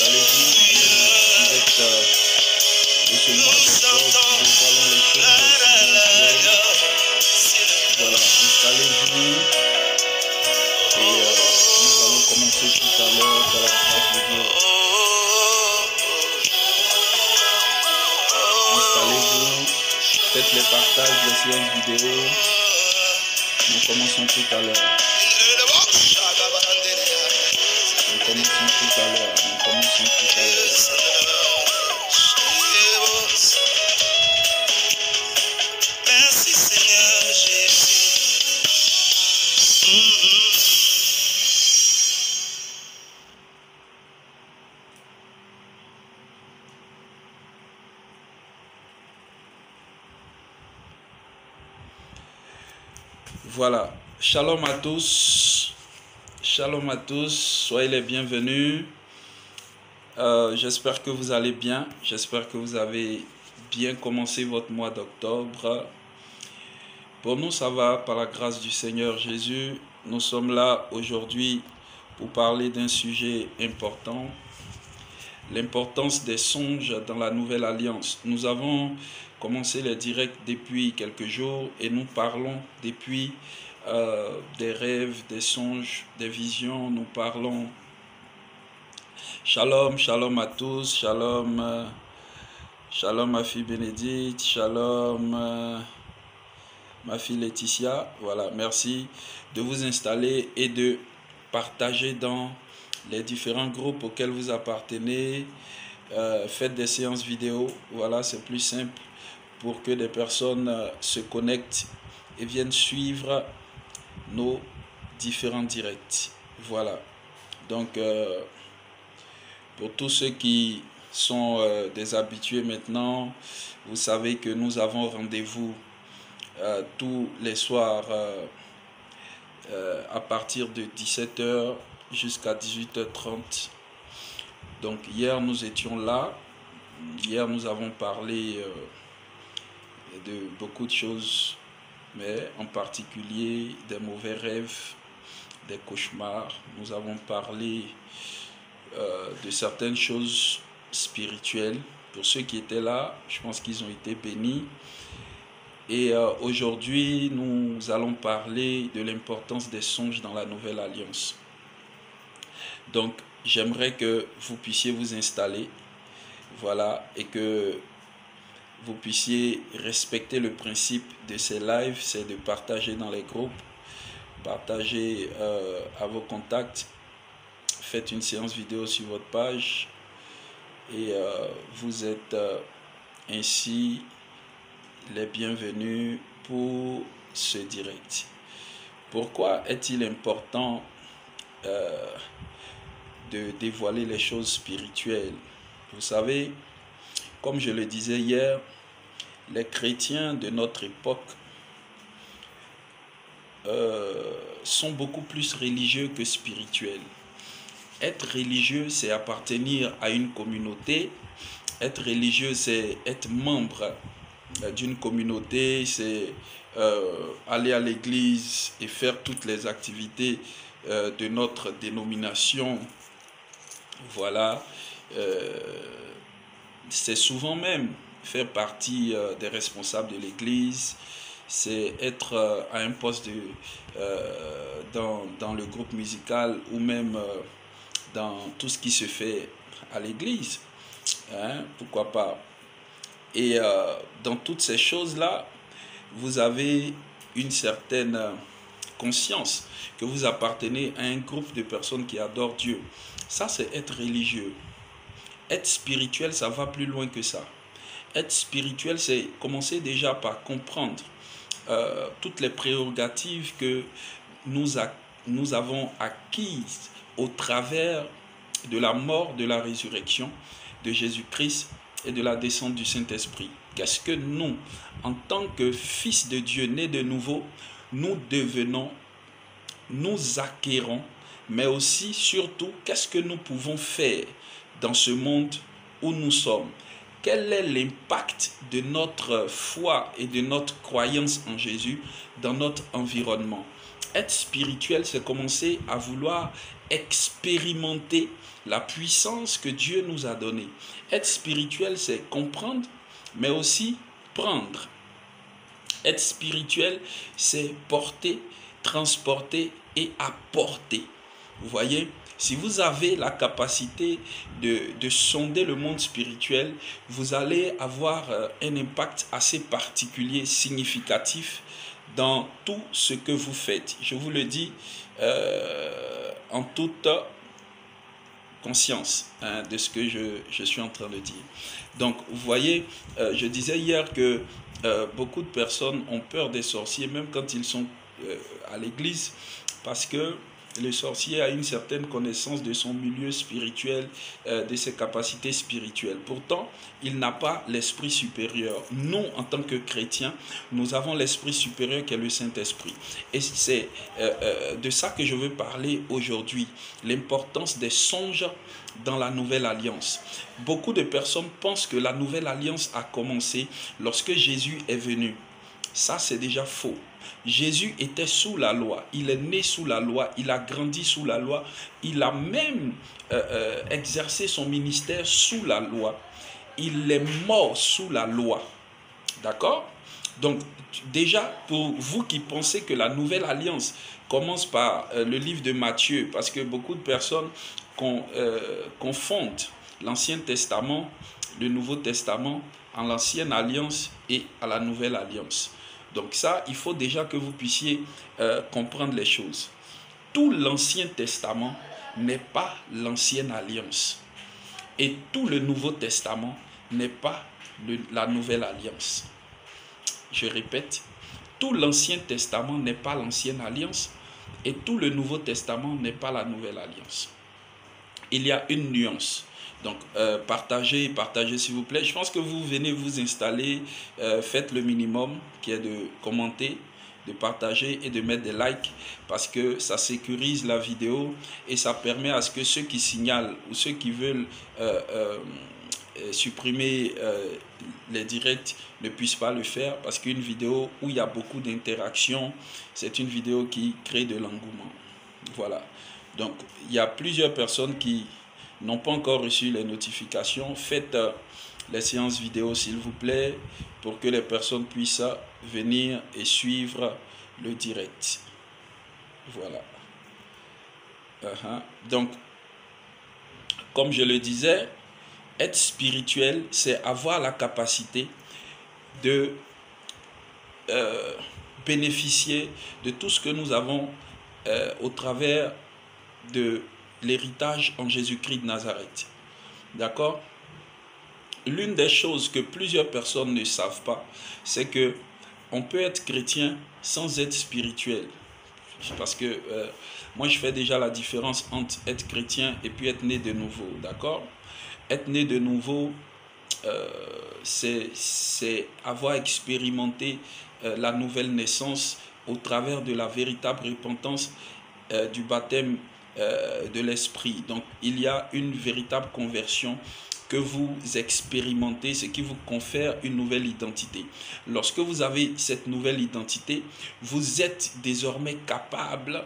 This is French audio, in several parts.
Installez-vous en direct de ce mois d'octobre. Nous voyons les choses spirituelles. Voilà, installez-vous et nous allons commencer tout à l'heure par la grâce de Dieu. Installez-vous, faites les partages, les séances vidéo. Nous commençons tout à l'heure. Nous commençons tout à l'heure. Nous commençons tout à l'heure. Merci Seigneur Jésus. Voilà. Shalom à tous. Shalom à tous. Soyez les bienvenus. J'espère que vous allez bien. J'espère que vous avez bien commencé votre mois d'octobre. Pour nous, ça va par la grâce du Seigneur Jésus. Nous sommes là aujourd'hui pour parler d'un sujet important. L'importance des songes dans la nouvelle alliance. Nous avons commencé les directs depuis quelques jours et nous parlons depuis des rêves, des songes, des visions. Nous parlons. Shalom, shalom à tous. Shalom, shalom ma fille Bénédicte. Shalom ma fille Laetitia. Voilà, merci de vous installer et de partager dans les différents groupes auxquels vous appartenez. Faites des séances vidéo. Voilà, c'est plus simple pour que des personnes se connectent et viennent suivre nos différents directs. Voilà. Donc, pour tous ceux qui sont des habitués maintenant, vous savez que nous avons rendez-vous tous les soirs à partir de 17h jusqu'à 18h30. Donc hier nous étions là. Hier nous avons parlé de beaucoup de choses, mais en particulier des mauvais rêves, des cauchemars. Nous avons parlé de certaines choses spirituelles. Pour ceux qui étaient là, je pense qu'ils ont été bénis. Et aujourd'hui, nous allons parler de l'importance des songes dans la nouvelle alliance. Donc, j'aimerais que vous puissiez vous installer, voilà, et que vous puissiez respecter le principe de ces lives, c'est de partager dans les groupes, partager à vos contacts, faites une séance vidéo sur votre page et vous êtes ainsi les bienvenus pour ce direct. Pourquoi est-il important de dévoiler les choses spirituelles? Vous savez, comme je le disais hier, les chrétiens de notre époque sont beaucoup plus religieux que spirituels. Être religieux, c'est appartenir à une communauté. Être religieux, c'est être membre d'une communauté, c'est aller à l'église et faire toutes les activités de notre dénomination. Voilà, c'est souvent même faire partie des responsables de l'église, c'est être à un poste dans le groupe musical ou même dans tout ce qui se fait à l'église. Hein, pourquoi pas? Et dans toutes ces choses-là, vous avez une certaine conscience que vous appartenez à un groupe de personnes qui adorent Dieu. Ça, c'est être religieux. Être spirituel, ça va plus loin que ça. Être spirituel, c'est commencer déjà par comprendre toutes les prérogatives que nous avons acquises au travers de la mort, de la résurrection de Jésus-Christ et de la descente du Saint-Esprit. Qu'est-ce que nous, en tant que fils de Dieu nés de nouveau, nous devenons, nous acquérons, mais aussi, surtout, qu'est-ce que nous pouvons faire dans ce monde où nous sommes? Quel est l'impact de notre foi et de notre croyance en Jésus dans notre environnement? Être spirituel, c'est commencer à vouloir expérimenter la puissance que Dieu nous a donnée. Être spirituel, c'est comprendre, mais aussi prendre. Être spirituel, c'est porter, transporter et apporter. Vous voyez, si vous avez la capacité de sonder le monde spirituel, vous allez avoir un impact assez particulier, significatif dans tout ce que vous faites. Je vous le dis en toute conscience de ce que je suis en train de dire. Donc, vous voyez, je disais hier que beaucoup de personnes ont peur des sorciers, même quand ils sont à l'église, parce que le sorcier a une certaine connaissance de son milieu spirituel, de ses capacités spirituelles. Pourtant, il n'a pas l'esprit supérieur. Nous, en tant que chrétiens, nous avons l'esprit supérieur qui est le Saint-Esprit. Et c'est de ça que je veux parler aujourd'hui. L'importance des songes dans la nouvelle alliance. Beaucoup de personnes pensent que la nouvelle alliance a commencé lorsque Jésus est venu. Ça, c'est déjà faux. Jésus était sous la loi, il est né sous la loi, il a grandi sous la loi, il a même exercé son ministère sous la loi, il est mort sous la loi. D'accord? Donc, déjà, pour vous qui pensez que la nouvelle alliance commence par le livre de Matthieu, parce que beaucoup de personnes confondent l'Ancien Testament, le Nouveau Testament, en l'Ancienne Alliance et à la Nouvelle Alliance. Donc ça, il faut déjà que vous puissiez comprendre les choses. Tout l'Ancien Testament n'est pas l'Ancienne Alliance. Et tout le Nouveau Testament n'est pas la Nouvelle Alliance. Je répète, tout l'Ancien Testament n'est pas l'Ancienne Alliance et tout le Nouveau Testament n'est pas la Nouvelle Alliance. Il y a une nuance. Donc, partagez s'il vous plaît. Je pense que vous venez vous installer, faites le minimum qui est de commenter, de partager et de mettre des likes parce que ça sécurise la vidéo et ça permet à ce que ceux qui signalent ou ceux qui veulent supprimer les directs ne puissent pas le faire parce qu'une vidéo où il y a beaucoup d'interactions, c'est une vidéo qui crée de l'engouement. Voilà. Donc, il y a plusieurs personnes qui n'ont pas encore reçu les notifications. Faites les séances vidéo s'il vous plaît pour que les personnes puissent venir et suivre le direct. Voilà. Donc, comme je le disais, être spirituel, c'est avoir la capacité de bénéficier de tout ce que nous avons au travers de l'héritage en Jésus-Christ de Nazareth. D'accord? L'une des choses que plusieurs personnes ne savent pas, c'est que on peut être chrétien sans être spirituel. Parce que moi, je fais déjà la différence entre être chrétien et puis être né de nouveau. D'accord? Être né de nouveau, c'est avoir expérimenté la nouvelle naissance au travers de la véritable repentance du baptême de l'esprit. Donc, il y a une véritable conversion que vous expérimentez, ce qui vous confère une nouvelle identité. Lorsque vous avez cette nouvelle identité, vous êtes désormais capable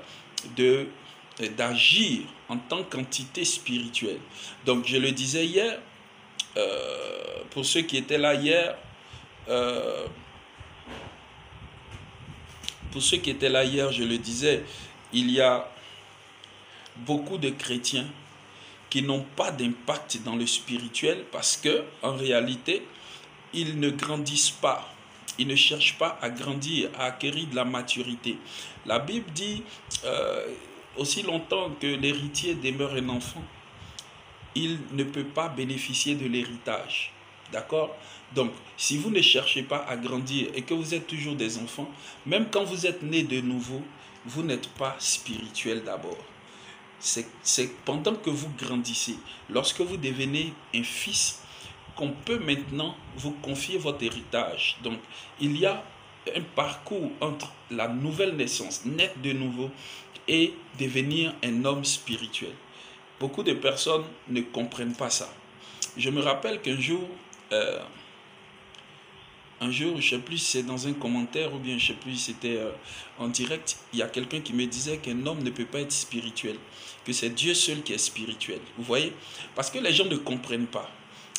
d'agir en tant qu'entité spirituelle. Donc, je le disais hier, pour ceux qui étaient là hier, je le disais, il y a beaucoup de chrétiens qui n'ont pas d'impact dans le spirituel parce que en réalité, ils ne grandissent pas. Ils ne cherchent pas à grandir, à acquérir de la maturité. La Bible dit, aussi longtemps que l'héritier demeure un enfant, il ne peut pas bénéficier de l'héritage. D'accord? Donc, si vous ne cherchez pas à grandir et que vous êtes toujours des enfants, même quand vous êtes né de nouveau, vous n'êtes pas spirituel d'abord. C'est pendant que vous grandissez, lorsque vous devenez un fils, qu'on peut maintenant vous confier votre héritage. Donc, il y a un parcours entre la nouvelle naissance, naître de nouveau, et devenir un homme spirituel. Beaucoup de personnes ne comprennent pas ça. Je me rappelle qu'un jour, un jour, je ne sais plus si c'est dans un commentaire ou bien je ne sais plus si c'était en direct, il y a quelqu'un qui me disait qu'un homme ne peut pas être spirituel, que c'est Dieu seul qui est spirituel. Vous voyez? Parce que les gens ne comprennent pas.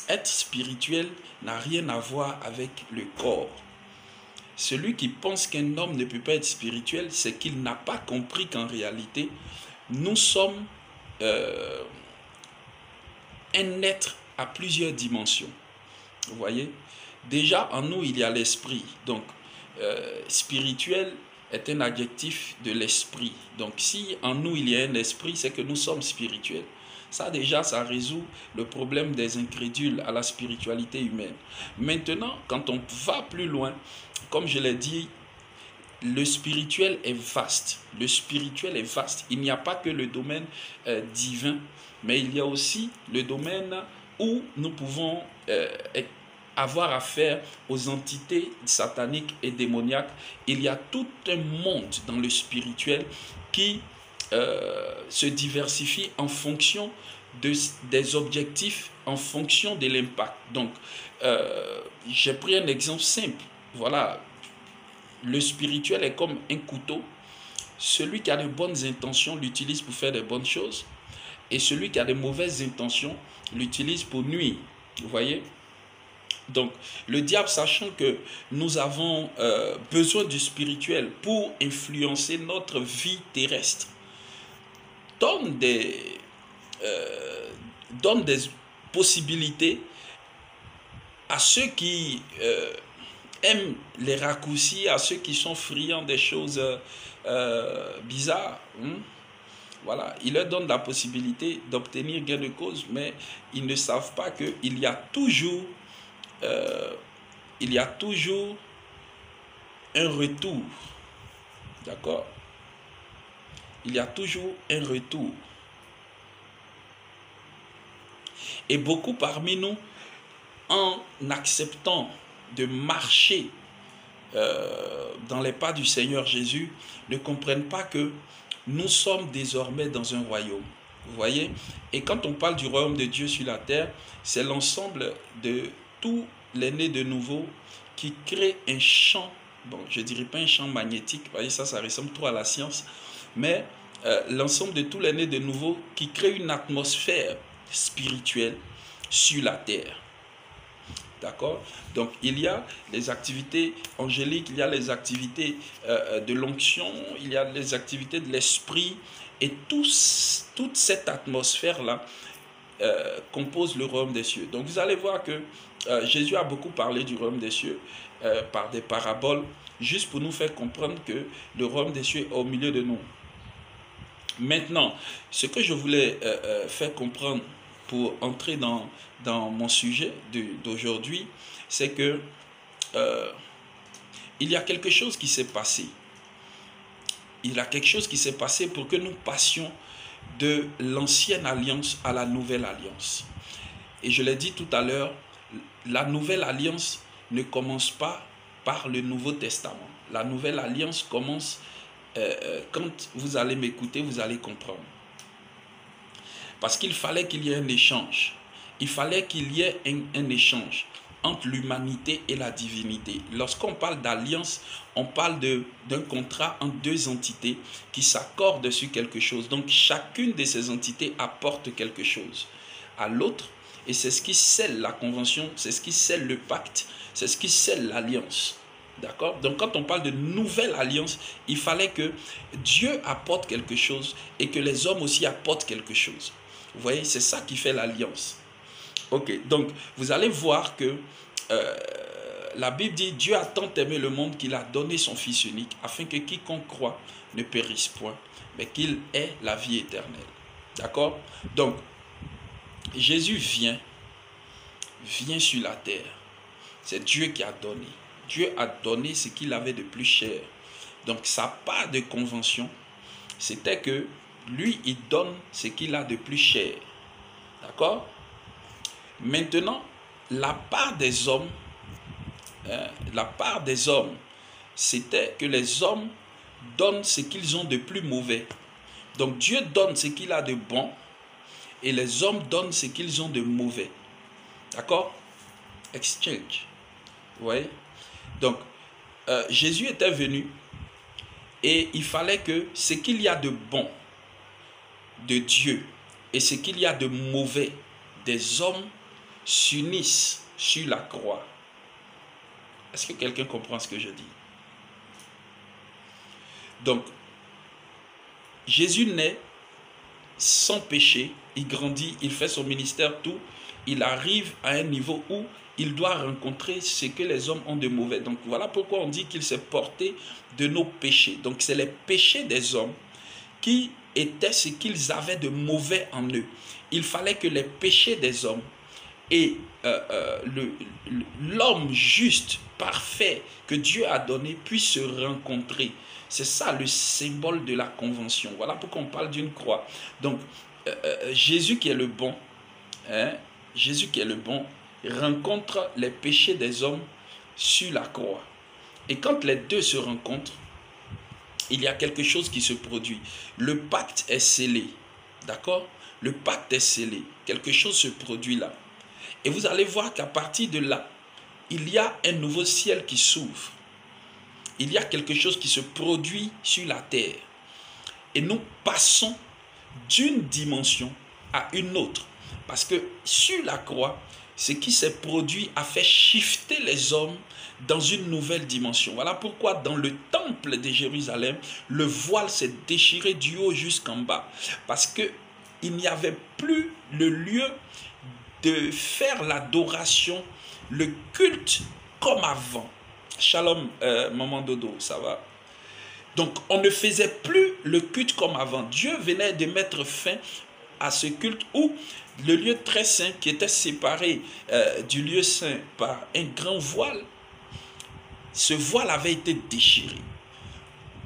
Être spirituel n'a rien à voir avec le corps. Celui qui pense qu'un homme ne peut pas être spirituel, c'est qu'il n'a pas compris qu'en réalité, nous sommes un être à plusieurs dimensions. Vous voyez? Déjà, en nous, il y a l'esprit. Donc, spirituel est un adjectif de l'esprit. Donc, si en nous, il y a un esprit, c'est que nous sommes spirituels. Ça, déjà, ça résout le problème des incrédules à la spiritualité humaine. Maintenant, quand on va plus loin, comme je l'ai dit, le spirituel est vaste. Le spirituel est vaste. Il n'y a pas que le domaine divin, mais il y a aussi le domaine où nous pouvons avoir affaire aux entités sataniques et démoniaques. Il y a tout un monde dans le spirituel qui se diversifie en fonction des objectifs, en fonction de l'impact. Donc, j'ai pris un exemple simple. Voilà, le spirituel est comme un couteau. Celui qui a de bonnes intentions l'utilise pour faire de bonnes choses, et celui qui a de mauvaises intentions l'utilise pour nuire. Vous voyez? Donc, le diable, sachant que nous avons besoin du spirituel pour influencer notre vie terrestre, donne des possibilités à ceux qui aiment les raccourcis, à ceux qui sont friands des choses bizarres. Voilà, il leur donne la possibilité d'obtenir gain de cause, mais ils ne savent pas qu'il y a toujours un retour. D'accord? Il y a toujours un retour. Et beaucoup parmi nous, en acceptant de marcher dans les pas du Seigneur Jésus, ne comprennent pas que nous sommes désormais dans un royaume. Vous voyez? Et quand on parle du royaume de Dieu sur la terre, c'est l'ensemble de tous les nés de nouveau qui créent un champ, bon, je ne dirais pas un champ magnétique, vous voyez, ça ressemble trop à la science, mais l'ensemble de tous les nés de nouveau qui créent une atmosphère spirituelle sur la terre. D'accord? Donc, il y a les activités angéliques, il y a les activités de l'onction, il y a les activités de l'esprit, et toute cette atmosphère-là compose le royaume des cieux. Donc, vous allez voir que Jésus a beaucoup parlé du royaume des cieux par des paraboles, juste pour nous faire comprendre que le royaume des cieux est au milieu de nous. Maintenant, ce que je voulais faire comprendre pour entrer dans mon sujet d'aujourd'hui, c'est que il y a quelque chose qui s'est passé. Il y a quelque chose qui s'est passé pour que nous passions de l'ancienne alliance à la nouvelle alliance. Et je l'ai dit tout à l'heure, la nouvelle alliance ne commence pas par le Nouveau Testament. La nouvelle alliance commence, quand vous allez m'écouter, vous allez comprendre. Parce qu'il fallait qu'il y ait un échange. Il fallait qu'il y ait un échange entre l'humanité et la divinité. Lorsqu'on parle d'alliance, on parle d'un contrat entre deux entités qui s'accordent sur quelque chose. Donc, chacune de ces entités apporte quelque chose à l'autre. Et c'est ce qui scelle la convention, c'est ce qui scelle le pacte, c'est ce qui scelle l'alliance. D'accord? Donc, quand on parle de nouvelle alliance, il fallait que Dieu apporte quelque chose et que les hommes aussi apportent quelque chose. Vous voyez, c'est ça qui fait l'alliance. Ok, donc vous allez voir que la Bible dit: Dieu a tant aimé le monde qu'il a donné son Fils unique, afin que quiconque croit ne périsse point, mais qu'il ait la vie éternelle. D'accord? Donc, Jésus vient sur la terre. C'est Dieu qui a donné. Dieu a donné ce qu'il avait de plus cher. Donc, sa part de convention, c'était que lui, il donne ce qu'il a de plus cher. D'accord? Maintenant, la part des hommes, c'était que les hommes donnent ce qu'ils ont de plus mauvais. Donc, Dieu donne ce qu'il a de bon et les hommes donnent ce qu'ils ont de mauvais. D'accord? Exchange. Vous voyez? Donc, Jésus était venu et il fallait que ce qu'il y a de bon de Dieu et ce qu'il y a de mauvais des hommes s'unissent sur la croix. Est-ce que quelqu'un comprend ce que je dis? Donc, Jésus naît sans péché, il grandit, il fait son ministère, tout. Il arrive à un niveau où il doit rencontrer ce que les hommes ont de mauvais. Donc, voilà pourquoi on dit qu'il s'est porté de nos péchés. Donc, c'est les péchés des hommes qui étaient ce qu'ils avaient de mauvais en eux. Il fallait que les péchés des hommes et l'homme juste, parfait, que Dieu a donné, puissent se rencontrer. C'est ça le symbole de la convention. Voilà pourquoi on parle d'une croix. Donc, Jésus qui est le bon, Jésus qui est le bon, rencontre les péchés des hommes sur la croix. Et quand les deux se rencontrent, il y a quelque chose qui se produit. Le pacte est scellé. D'accord? Le pacte est scellé. Quelque chose se produit là. Et vous allez voir qu'à partir de là, il y a un nouveau ciel qui s'ouvre. Il y a quelque chose qui se produit sur la terre. Et nous passons d'une dimension à une autre. Parce que sur la croix, ce qui s'est produit a fait shifter les hommes dans une nouvelle dimension. Voilà pourquoi dans le temple de Jérusalem, le voile s'est déchiré du haut jusqu'en bas. Parce qu'il n'y avait plus le lieu de faire l'adoration, le culte comme avant. Shalom, maman Dodo, ça va? Donc, on ne faisait plus le culte comme avant. Dieu venait de mettre fin à ce culte où le lieu très saint, qui était séparé du lieu saint par un grand voile, ce voile avait été déchiré.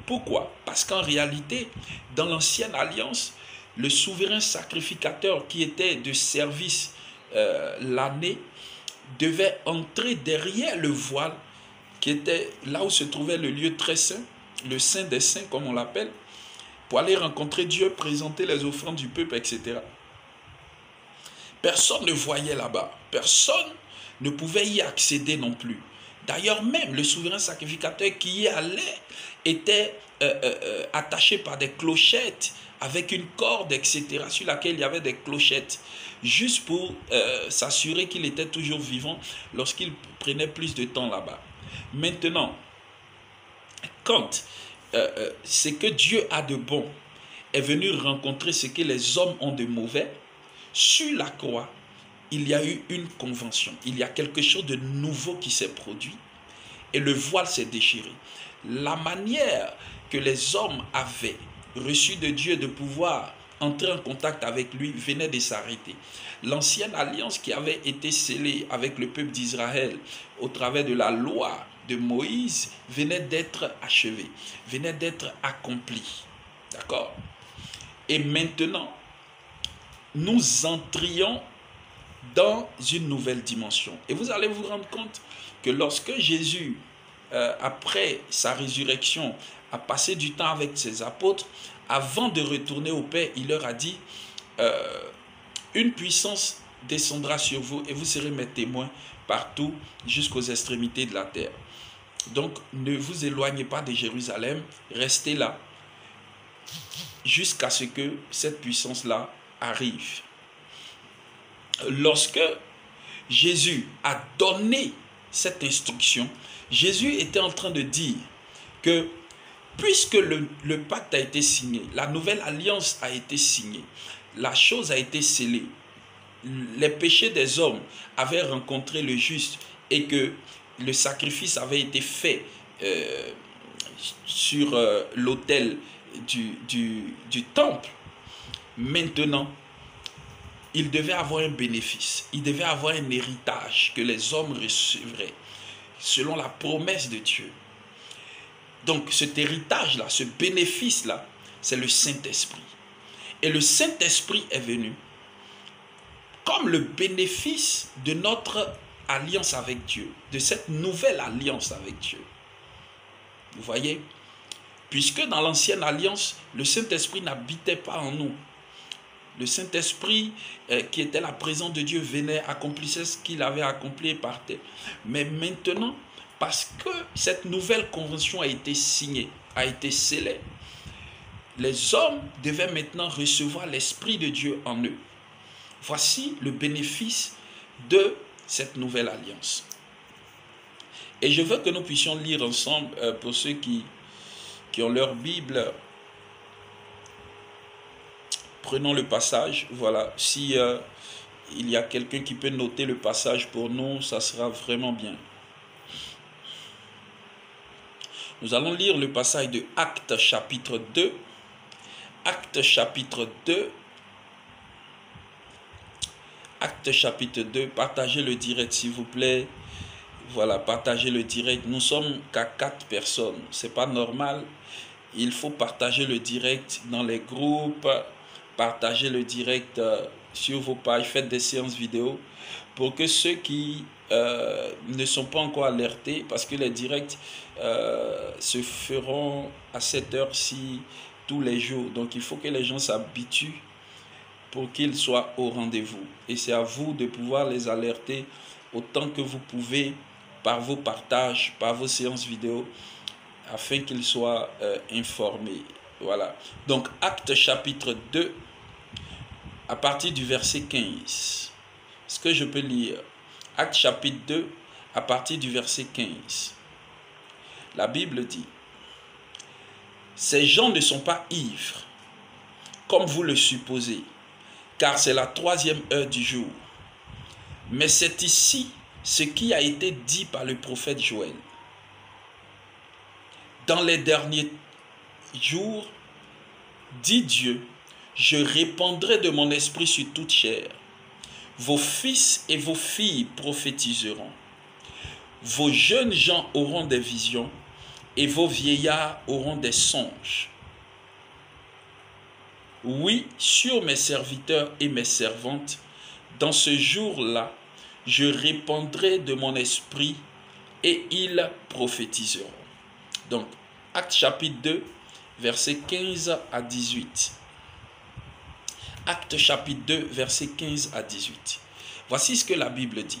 Pourquoi? Parce qu'en réalité, dans l'ancienne alliance, le souverain sacrificateur qui était de service l'année devait entrer derrière le voile qui était là où se trouvait le lieu très saint, le saint des saints comme on l'appelle, pour aller rencontrer Dieu, présenter les offrandes du peuple, etc. Personne ne voyait là-bas, personne ne pouvait y accéder non plus. D'ailleurs même le souverain sacrificateur qui y allait était attaché par des clochettes avec une corde, etc., sur laquelle il y avait des clochettes, juste pour s'assurer qu'il était toujours vivant lorsqu'il prenait plus de temps là-bas. Maintenant, quand ce que Dieu a de bon est venu rencontrer ce que les hommes ont de mauvais, sur la croix, il y a eu une convention. Il y a quelque chose de nouveau qui s'est produit et le voile s'est déchiré. La manière que les hommes avaient reçu de Dieu de pouvoir entrer en contact avec lui venait de s'arrêter. L'ancienne alliance qui avait été scellée avec le peuple d'Israël au travers de la loi de Moïse venait d'être achevée, venait d'être accomplie. D'accord? Et maintenant, nous entrions dans une nouvelle dimension. Et vous allez vous rendre compte que lorsque Jésus, après sa résurrection, a passé du temps avec ses apôtres, avant de retourner au Père, il leur a dit, une puissance descendra sur vous et vous serez mes témoins partout jusqu'aux extrémités de la terre. Donc, ne vous éloignez pas de Jérusalem, restez là jusqu'à ce que cette puissance-là arrive. Lorsque Jésus a donné cette instruction, Jésus était en train de dire que puisque le pacte a été signé, la nouvelle alliance a été signée, la chose a été scellée, les péchés des hommes avaient rencontré le juste et que le sacrifice avait été fait sur l'autel du temple. Maintenant, il devait avoir un bénéfice, il devait avoir un héritage que les hommes recevraient selon la promesse de Dieu. Donc cet héritage-là, ce bénéfice-là, c'est le Saint-Esprit. Et le Saint-Esprit est venu comme le bénéfice de notre alliance avec Dieu, de cette nouvelle alliance avec Dieu. Vous voyez? Puisque dans l'ancienne alliance, le Saint-Esprit n'habitait pas en nous. Le Saint-Esprit qui était la présence de Dieu venait, accomplissait ce qu'il avait accompli et partait. Mais maintenant, parce que cette nouvelle convention a été signée, a été scellée, les hommes devaient maintenant recevoir l'Esprit de Dieu en eux. Voici le bénéfice de cette nouvelle alliance. Et je veux que nous puissions lire ensemble, pour ceux qui ont leur Bible, prenons le passage. Voilà, si il y a quelqu'un qui peut noter le passage pour nous, ça sera vraiment bien. Nous allons lire le passage de Actes chapitre 2. Actes chapitre 2. Actes chapitre 2. Partagez le direct s'il vous plaît. Voilà, partagez le direct. Nous sommes qu'à 4 personnes. C'est pas normal. Il faut partager le direct dans les groupes. Partagez le direct sur vos pages. Faites des séances vidéo pour que ceux qui ne sont pas encore alertés, parce que les directs se feront à cette heure-ci tous les jours. Donc il faut que les gens s'habituent pour qu'ils soient au rendez-vous. Et c'est à vous de pouvoir les alerter autant que vous pouvez par vos partages, par vos séances vidéo, afin qu'ils soient informés. Voilà. Donc Actes chapitre 2, à partir du verset 15. Est-ce que je peux lire? Actes chapitre 2, à partir du verset 15. La Bible dit: ces gens ne sont pas ivres, comme vous le supposez, car c'est la 3e heure du jour. Mais c'est ici ce qui a été dit par le prophète Joël. Dans les derniers jours, dit Dieu, je répandrai de mon esprit sur toute chair. Vos fils et vos filles prophétiseront. Vos jeunes gens auront des visions et vos vieillards auront des songes. Oui, sur mes serviteurs et mes servantes, dans ce jour-là, je répandrai de mon esprit et ils prophétiseront. Donc, Actes chapitre 2, versets 15 à 18. Actes chapitre 2, versets 15 à 18. Voici ce que la Bible dit.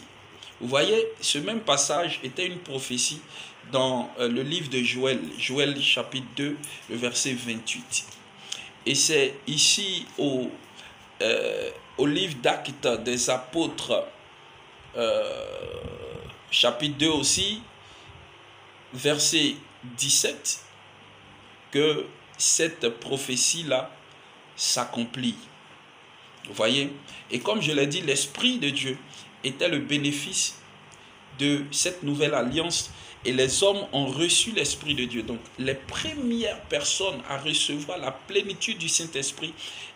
Vous voyez, ce même passage était une prophétie dans le livre de Joël, Joël chapitre 2, le verset 28. Et c'est ici au livre d'Actes des apôtres, chapitre 2 aussi, verset 17, que cette prophétie-là s'accomplit. Vous voyez? Et comme je l'ai dit, l'Esprit de Dieu était le bénéfice de cette nouvelle alliance et les hommes ont reçu l'Esprit de Dieu. Donc, les premières personnes à recevoir la plénitude du Saint-Esprit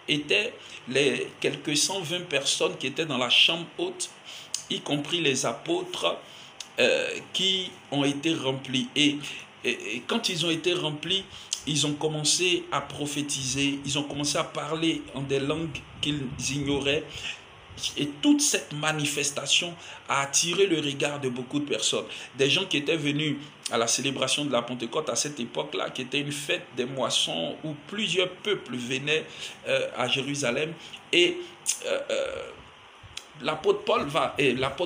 étaient les quelques 120 personnes qui étaient dans la chambre haute, y compris les apôtres qui ont été remplis. Et quand ils ont été remplis, ils ont commencé à prophétiser, ils ont commencé à parler en des langues qu'ils ignoraient. Et toute cette manifestation a attiré le regard de beaucoup de personnes. Des gens qui étaient venus à la célébration de la Pentecôte à cette époque-là, qui était une fête des moissons où plusieurs peuples venaient à Jérusalem. Et l'apôtre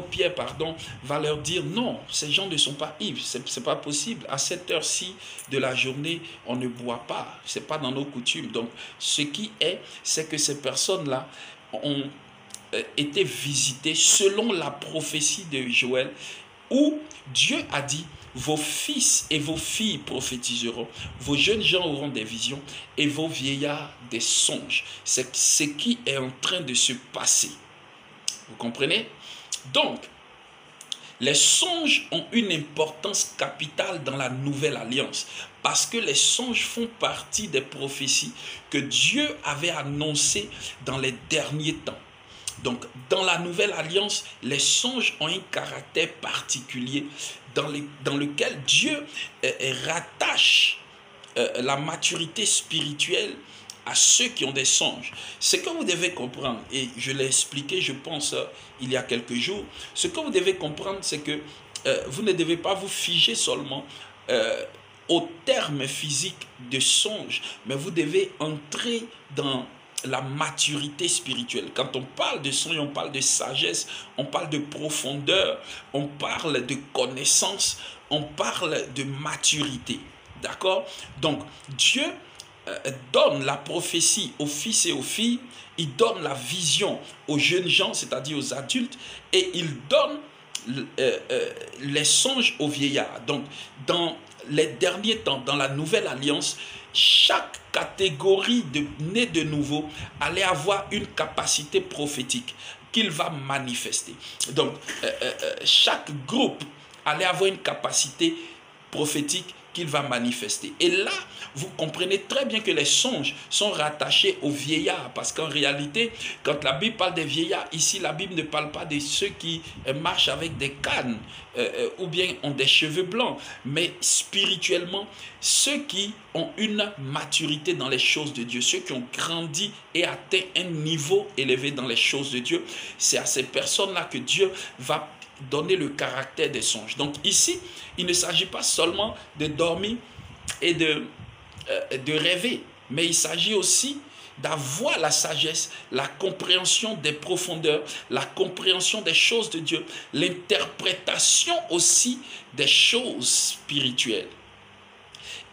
Pierre va leur dire non, ces gens ne sont pas ivres, c'est pas possible. À cette heure-ci de la journée, on ne boit pas, c'est pas dans nos coutumes. Donc, ce qui est, c'est que ces personnes-là ont été visitées selon la prophétie de Joël, où Dieu a dit: vos fils et vos filles prophétiseront, vos jeunes gens auront des visions et vos vieillards des songes. C'est ce qui est en train de se passer. Vous comprenez? Donc, les songes ont une importance capitale dans la nouvelle alliance parce que les songes font partie des prophéties que Dieu avait annoncées dans les derniers temps. Donc, dans la nouvelle alliance, les songes ont un caractère particulier dans lequel Dieu rattache la maturité spirituelle à ceux qui ont des songes. Ce que vous devez comprendre, et je l'ai expliqué, je pense, il y a quelques jours, ce que vous devez comprendre, c'est que vous ne devez pas vous figer seulement au terme physique de songe, mais vous devez entrer dans la maturité spirituelle. Quand on parle de son, on parle de sagesse, on parle de profondeur, on parle de connaissance, on parle de maturité. D'accord? Donc, Dieu donne la prophétie aux fils et aux filles, il donne la vision aux jeunes gens, c'est-à-dire aux adultes, et il donne les songes aux vieillards. Donc, dans les derniers temps, dans la nouvelle alliance, chaque catégorie de nés de nouveau allait avoir une capacité prophétique qu'il va manifester. Donc, chaque groupe allait avoir une capacité prophétique qu'il va manifester. Et là, vous comprenez très bien que les songes sont rattachés aux vieillards, parce qu'en réalité, quand la Bible parle des vieillards, ici la Bible ne parle pas de ceux qui marchent avec des cannes ou bien ont des cheveux blancs, mais spirituellement, ceux qui ont une maturité dans les choses de Dieu, ceux qui ont grandi et atteint un niveau élevé dans les choses de Dieu, c'est à ces personnes-là que Dieu va donner le caractère des songes. Donc ici, il ne s'agit pas seulement de dormir et de rêver, mais il s'agit aussi d'avoir la sagesse, la compréhension des profondeurs, la compréhension des choses de Dieu, l'interprétation aussi des choses spirituelles.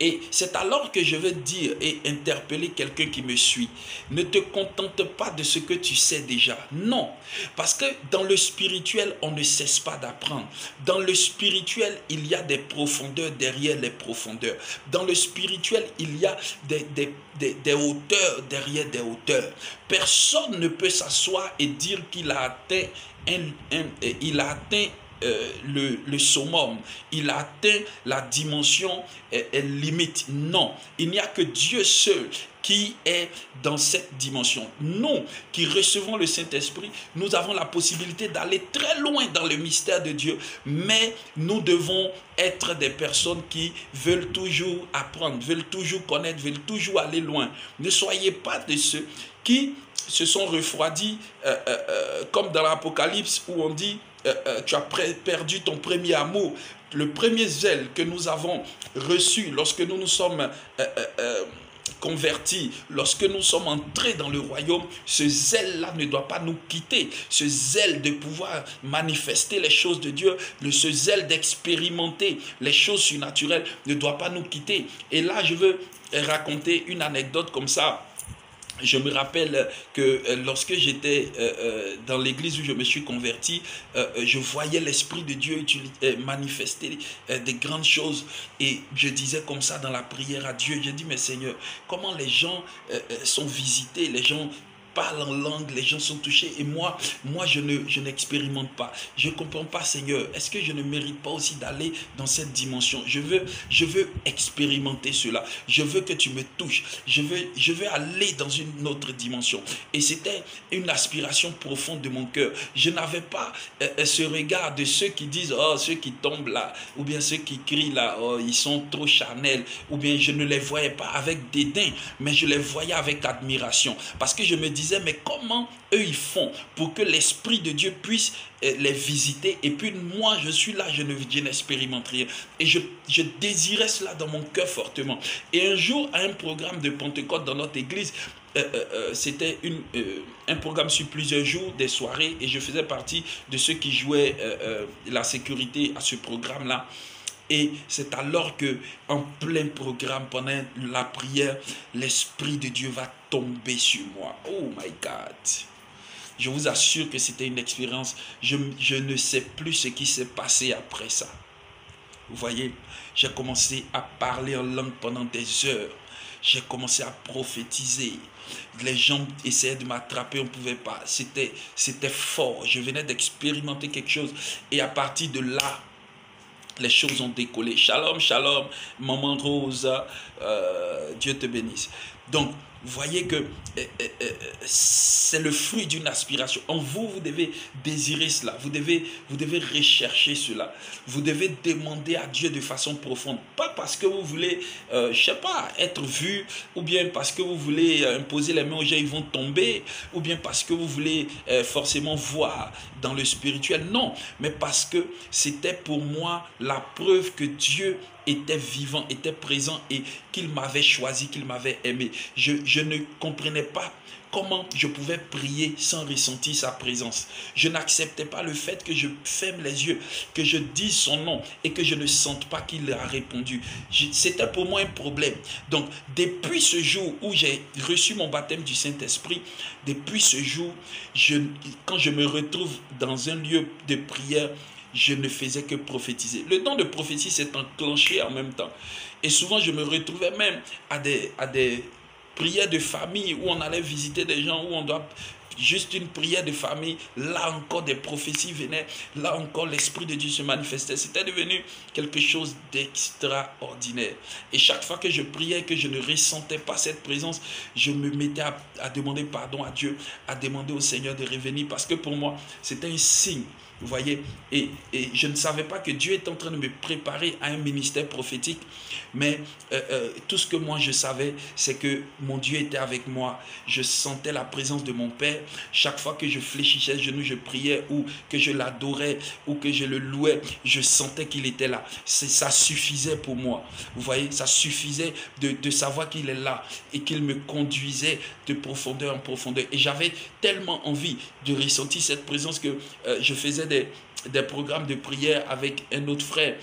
Et c'est alors que je veux dire et interpeller quelqu'un qui me suit. Ne te contente pas de ce que tu sais déjà. Non. Parce que dans le spirituel, on ne cesse pas d'apprendre. Dans le spirituel, il y a des profondeurs derrière les profondeurs. Dans le spirituel, il y a des hauteurs derrière des hauteurs. Personne ne peut s'asseoir et dire qu'il a atteint le summum, il a atteint la dimension limite. Non, il n'y a que Dieu seul qui est dans cette dimension. Nous qui recevons le Saint-Esprit, nous avons la possibilité d'aller très loin dans le mystère de Dieu, mais nous devons être des personnes qui veulent toujours apprendre, veulent toujours connaître, veulent toujours aller loin. Ne soyez pas de ceux qui se sont refroidis comme dans l'Apocalypse où on dit tu as perdu ton premier amour. Le premier zèle que nous avons reçu lorsque nous nous sommes convertis, lorsque nous sommes entrés dans le royaume, ce zèle-là ne doit pas nous quitter. Ce zèle de pouvoir manifester les choses de Dieu, ce zèle d'expérimenter les choses surnaturelles ne doit pas nous quitter. Et là, je veux raconter une anecdote comme ça. Je me rappelle que lorsque j'étais dans l'église où je me suis converti, je voyais l'Esprit de Dieu manifester des grandes choses. Et je disais comme ça dans la prière à Dieu, j'ai dit, mais Seigneur, comment les gens sont visités, les gens parlent en langue, les gens sont touchés et moi je n'expérimente pas. Je ne comprends pas, Seigneur. Est-ce que je ne mérite pas aussi d'aller dans cette dimension? Je veux expérimenter cela. Je veux que tu me touches. Je veux aller dans une autre dimension. Et c'était une aspiration profonde de mon cœur. Je n'avais pas ce regard de ceux qui disent, oh, ceux qui tombent là, ou bien ceux qui crient là, oh, ils sont trop charnels, ou bien je ne les voyais pas avec dédain, mais je les voyais avec admiration. Parce que je me disais, mais comment eux ils font pour que l'Esprit de Dieu puisse les visiter, et puis moi je suis là, je n'expérimente rien, et je désirais cela dans mon cœur fortement. Et un jour, à un programme de Pentecôte dans notre église, c'était un programme sur plusieurs jours, des soirées, et je faisais partie de ceux qui jouaient la sécurité à ce programme-là. Et c'est alors que, en plein programme, pendant la prière, l'Esprit de Dieu va tomber sur moi. Oh my God! Je vous assure que c'était une expérience. Je ne sais plus ce qui s'est passé après ça. Vous voyez, j'ai commencé à parler en langue pendant des heures. J'ai commencé à prophétiser. Les gens essayaient de m'attraper, on ne pouvait pas. C'était fort. Je venais d'expérimenter quelque chose. Et à partir de là, les choses ont décollé. Shalom, shalom, maman Rose, Dieu te bénisse. Donc, vous voyez que c'est le fruit d'une aspiration. En vous, vous devez désirer cela. Vous devez rechercher cela. Vous devez demander à Dieu de façon profonde. Pas parce que vous voulez, je ne sais pas, être vu, ou bien parce que vous voulez imposer les mains aux gens, ils vont tomber, ou bien parce que vous voulez forcément voir dans le spirituel. Non, mais parce que c'était pour moi la preuve que Dieu était vivant, était présent et qu'il m'avait choisi, qu'il m'avait aimé. Je ne comprenais pas comment je pouvais prier sans ressentir sa présence. Je n'acceptais pas le fait que je ferme les yeux, que je dise son nom et que je ne sente pas qu'il a répondu. C'était pour moi un problème. Donc, depuis ce jour où j'ai reçu mon baptême du Saint-Esprit, depuis ce jour, quand je me retrouve dans un lieu de prière, je ne faisais que prophétiser. Le don de prophétie s'est enclenché en même temps. Et souvent, je me retrouvais même à des prières de famille où on allait visiter des gens, où on doit juste une prière de famille. Là encore, des prophéties venaient. Là encore, l'Esprit de Dieu se manifestait. C'était devenu quelque chose d'extraordinaire. Et chaque fois que je priais, que je ne ressentais pas cette présence, je me mettais à demander pardon à Dieu, à demander au Seigneur de revenir. Parce que pour moi, c'était un signe. Vous voyez, et je ne savais pas que Dieu est en train de me préparer à un ministère prophétique, mais tout ce que moi je savais, c'est que mon Dieu était avec moi. Je sentais la présence de mon Père. Chaque fois que je fléchissais les genoux, je priais, ou que je l'adorais, ou que je le louais, je sentais qu'il était là. Ça suffisait pour moi. Vous voyez, ça suffisait de savoir qu'il est là et qu'il me conduisait de profondeur en profondeur. Et j'avais tellement envie de ressentir cette présence que je faisais des programmes de prière avec un autre frère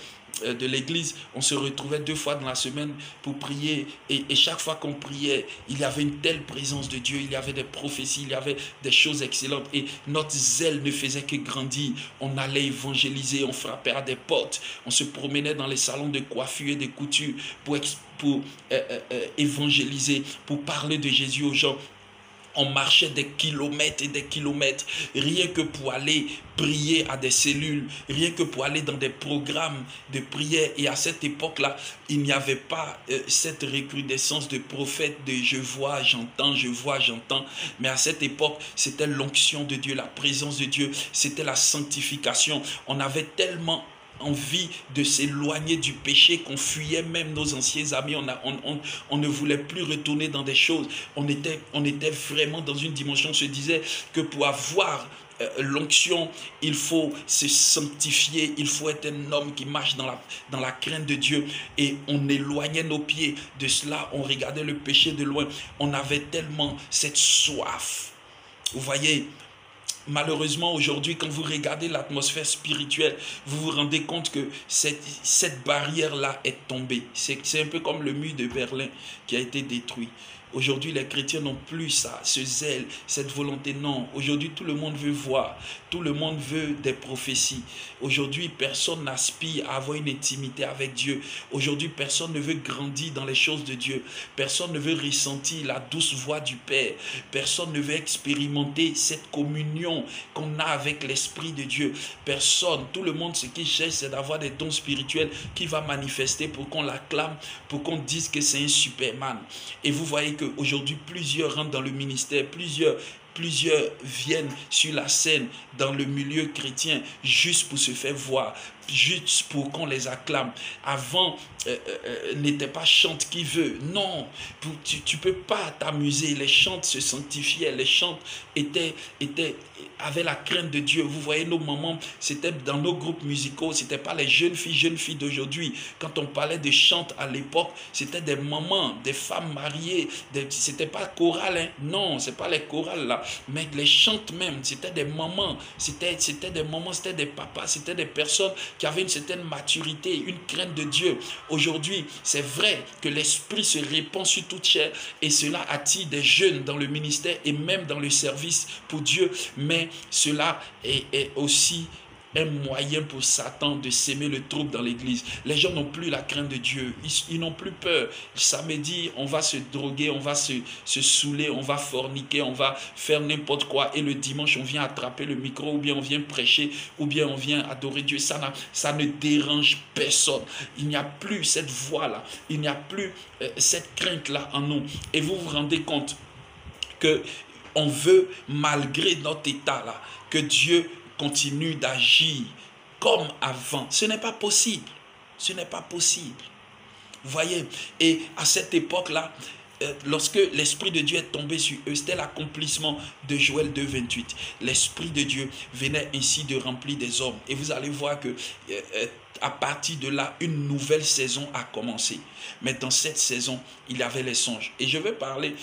de l'église. On se retrouvait 2 fois dans la semaine pour prier, et chaque fois qu'on priait, il y avait une telle présence de Dieu, il y avait des prophéties, il y avait des choses excellentes, et notre zèle ne faisait que grandir. On allait évangéliser, on frappait à des portes, on se promenait dans les salons de coiffure et de couture pour évangéliser, pour parler de Jésus aux gens. On marchait des kilomètres et des kilomètres, rien que pour aller prier à des cellules, rien que pour aller dans des programmes de prière. Et à cette époque-là, il n'y avait pas cette recrudescence de prophètes, de je vois, j'entends, je vois, j'entends. Mais à cette époque, c'était l'onction de Dieu, la présence de Dieu, c'était la sanctification. On avait tellement envie de s'éloigner du péché qu'on fuyait même nos anciens amis. On ne voulait plus retourner dans des choses. On était vraiment dans une dimension. On se disait que pour avoir l'onction, il faut se sanctifier, il faut être un homme qui marche dans la crainte de Dieu. Et on éloignait nos pieds de cela, on regardait le péché de loin. On avait tellement cette soif. Vous voyez, malheureusement, aujourd'hui, quand vous regardez l'atmosphère spirituelle, vous vous rendez compte que cette barrière-là est tombée. C'est un peu comme le mur de Berlin qui a été détruit. Aujourd'hui, les chrétiens n'ont plus ça, ce zèle, cette volonté. Non, aujourd'hui, tout le monde veut voir. Tout le monde veut des prophéties. Aujourd'hui, personne n'aspire à avoir une intimité avec Dieu. Aujourd'hui, personne ne veut grandir dans les choses de Dieu. Personne ne veut ressentir la douce voix du Père. Personne ne veut expérimenter cette communion qu'on a avec l'Esprit de Dieu. Personne, tout le monde, ce qu'il cherche, c'est d'avoir des dons spirituels qui va manifester pour qu'on l'acclame, pour qu'on dise que c'est un Superman. Et vous voyez qu'aujourd'hui, plusieurs rentrent dans le ministère, plusieurs viennent sur la scène dans le milieu chrétien juste pour se faire voir, juste pour qu'on les acclame. Avant, n'était pas chante qui veut. Non, tu ne peux pas t'amuser. Les chantes se sanctifiaient, les chantes avaient la crainte de Dieu. Vous voyez, nos mamans, c'était dans nos groupes musicaux, ce n'était pas les jeunes filles d'aujourd'hui. Quand on parlait de chante à l'époque, c'était des mamans, des femmes mariées. Ce n'était pas choral, hein? Non, ce n'est pas les chorales là. Mais les chantes même, c'était des mamans. C'était des mamans, c'était des papas, c'était des personnes qui avaient une certaine maturité, une crainte de Dieu. Aujourd'hui, c'est vrai que l'esprit se répand sur toute chair et cela attire des jeunes dans le ministère et même dans le service pour Dieu. Mais cela est aussi un moyen pour Satan de s'aimer le trouble dans l'église. Les gens n'ont plus la crainte de Dieu. Ils n'ont plus peur. Le samedi, on va se droguer, on va se saouler, on va forniquer, on va faire n'importe quoi. Et le dimanche, on vient attraper le micro, ou bien on vient prêcher, ou bien on vient adorer Dieu. Ça ne dérange personne. Il n'y a plus cette voix-là. Il n'y a plus cette crainte-là en nous. Et vous vous rendez compte que on veut, malgré notre état-là, que Dieu continue d'agir comme avant. Ce n'est pas possible. Ce n'est pas possible. Vous voyez, et à cette époque-là, lorsque l'Esprit de Dieu est tombé sur eux, c'était l'accomplissement de Joël 2, 28. L'Esprit de Dieu venait ainsi de remplir des hommes. Et vous allez voir que à partir de là, une nouvelle saison a commencé. Mais dans cette saison, il y avait les songes. Et je vais parler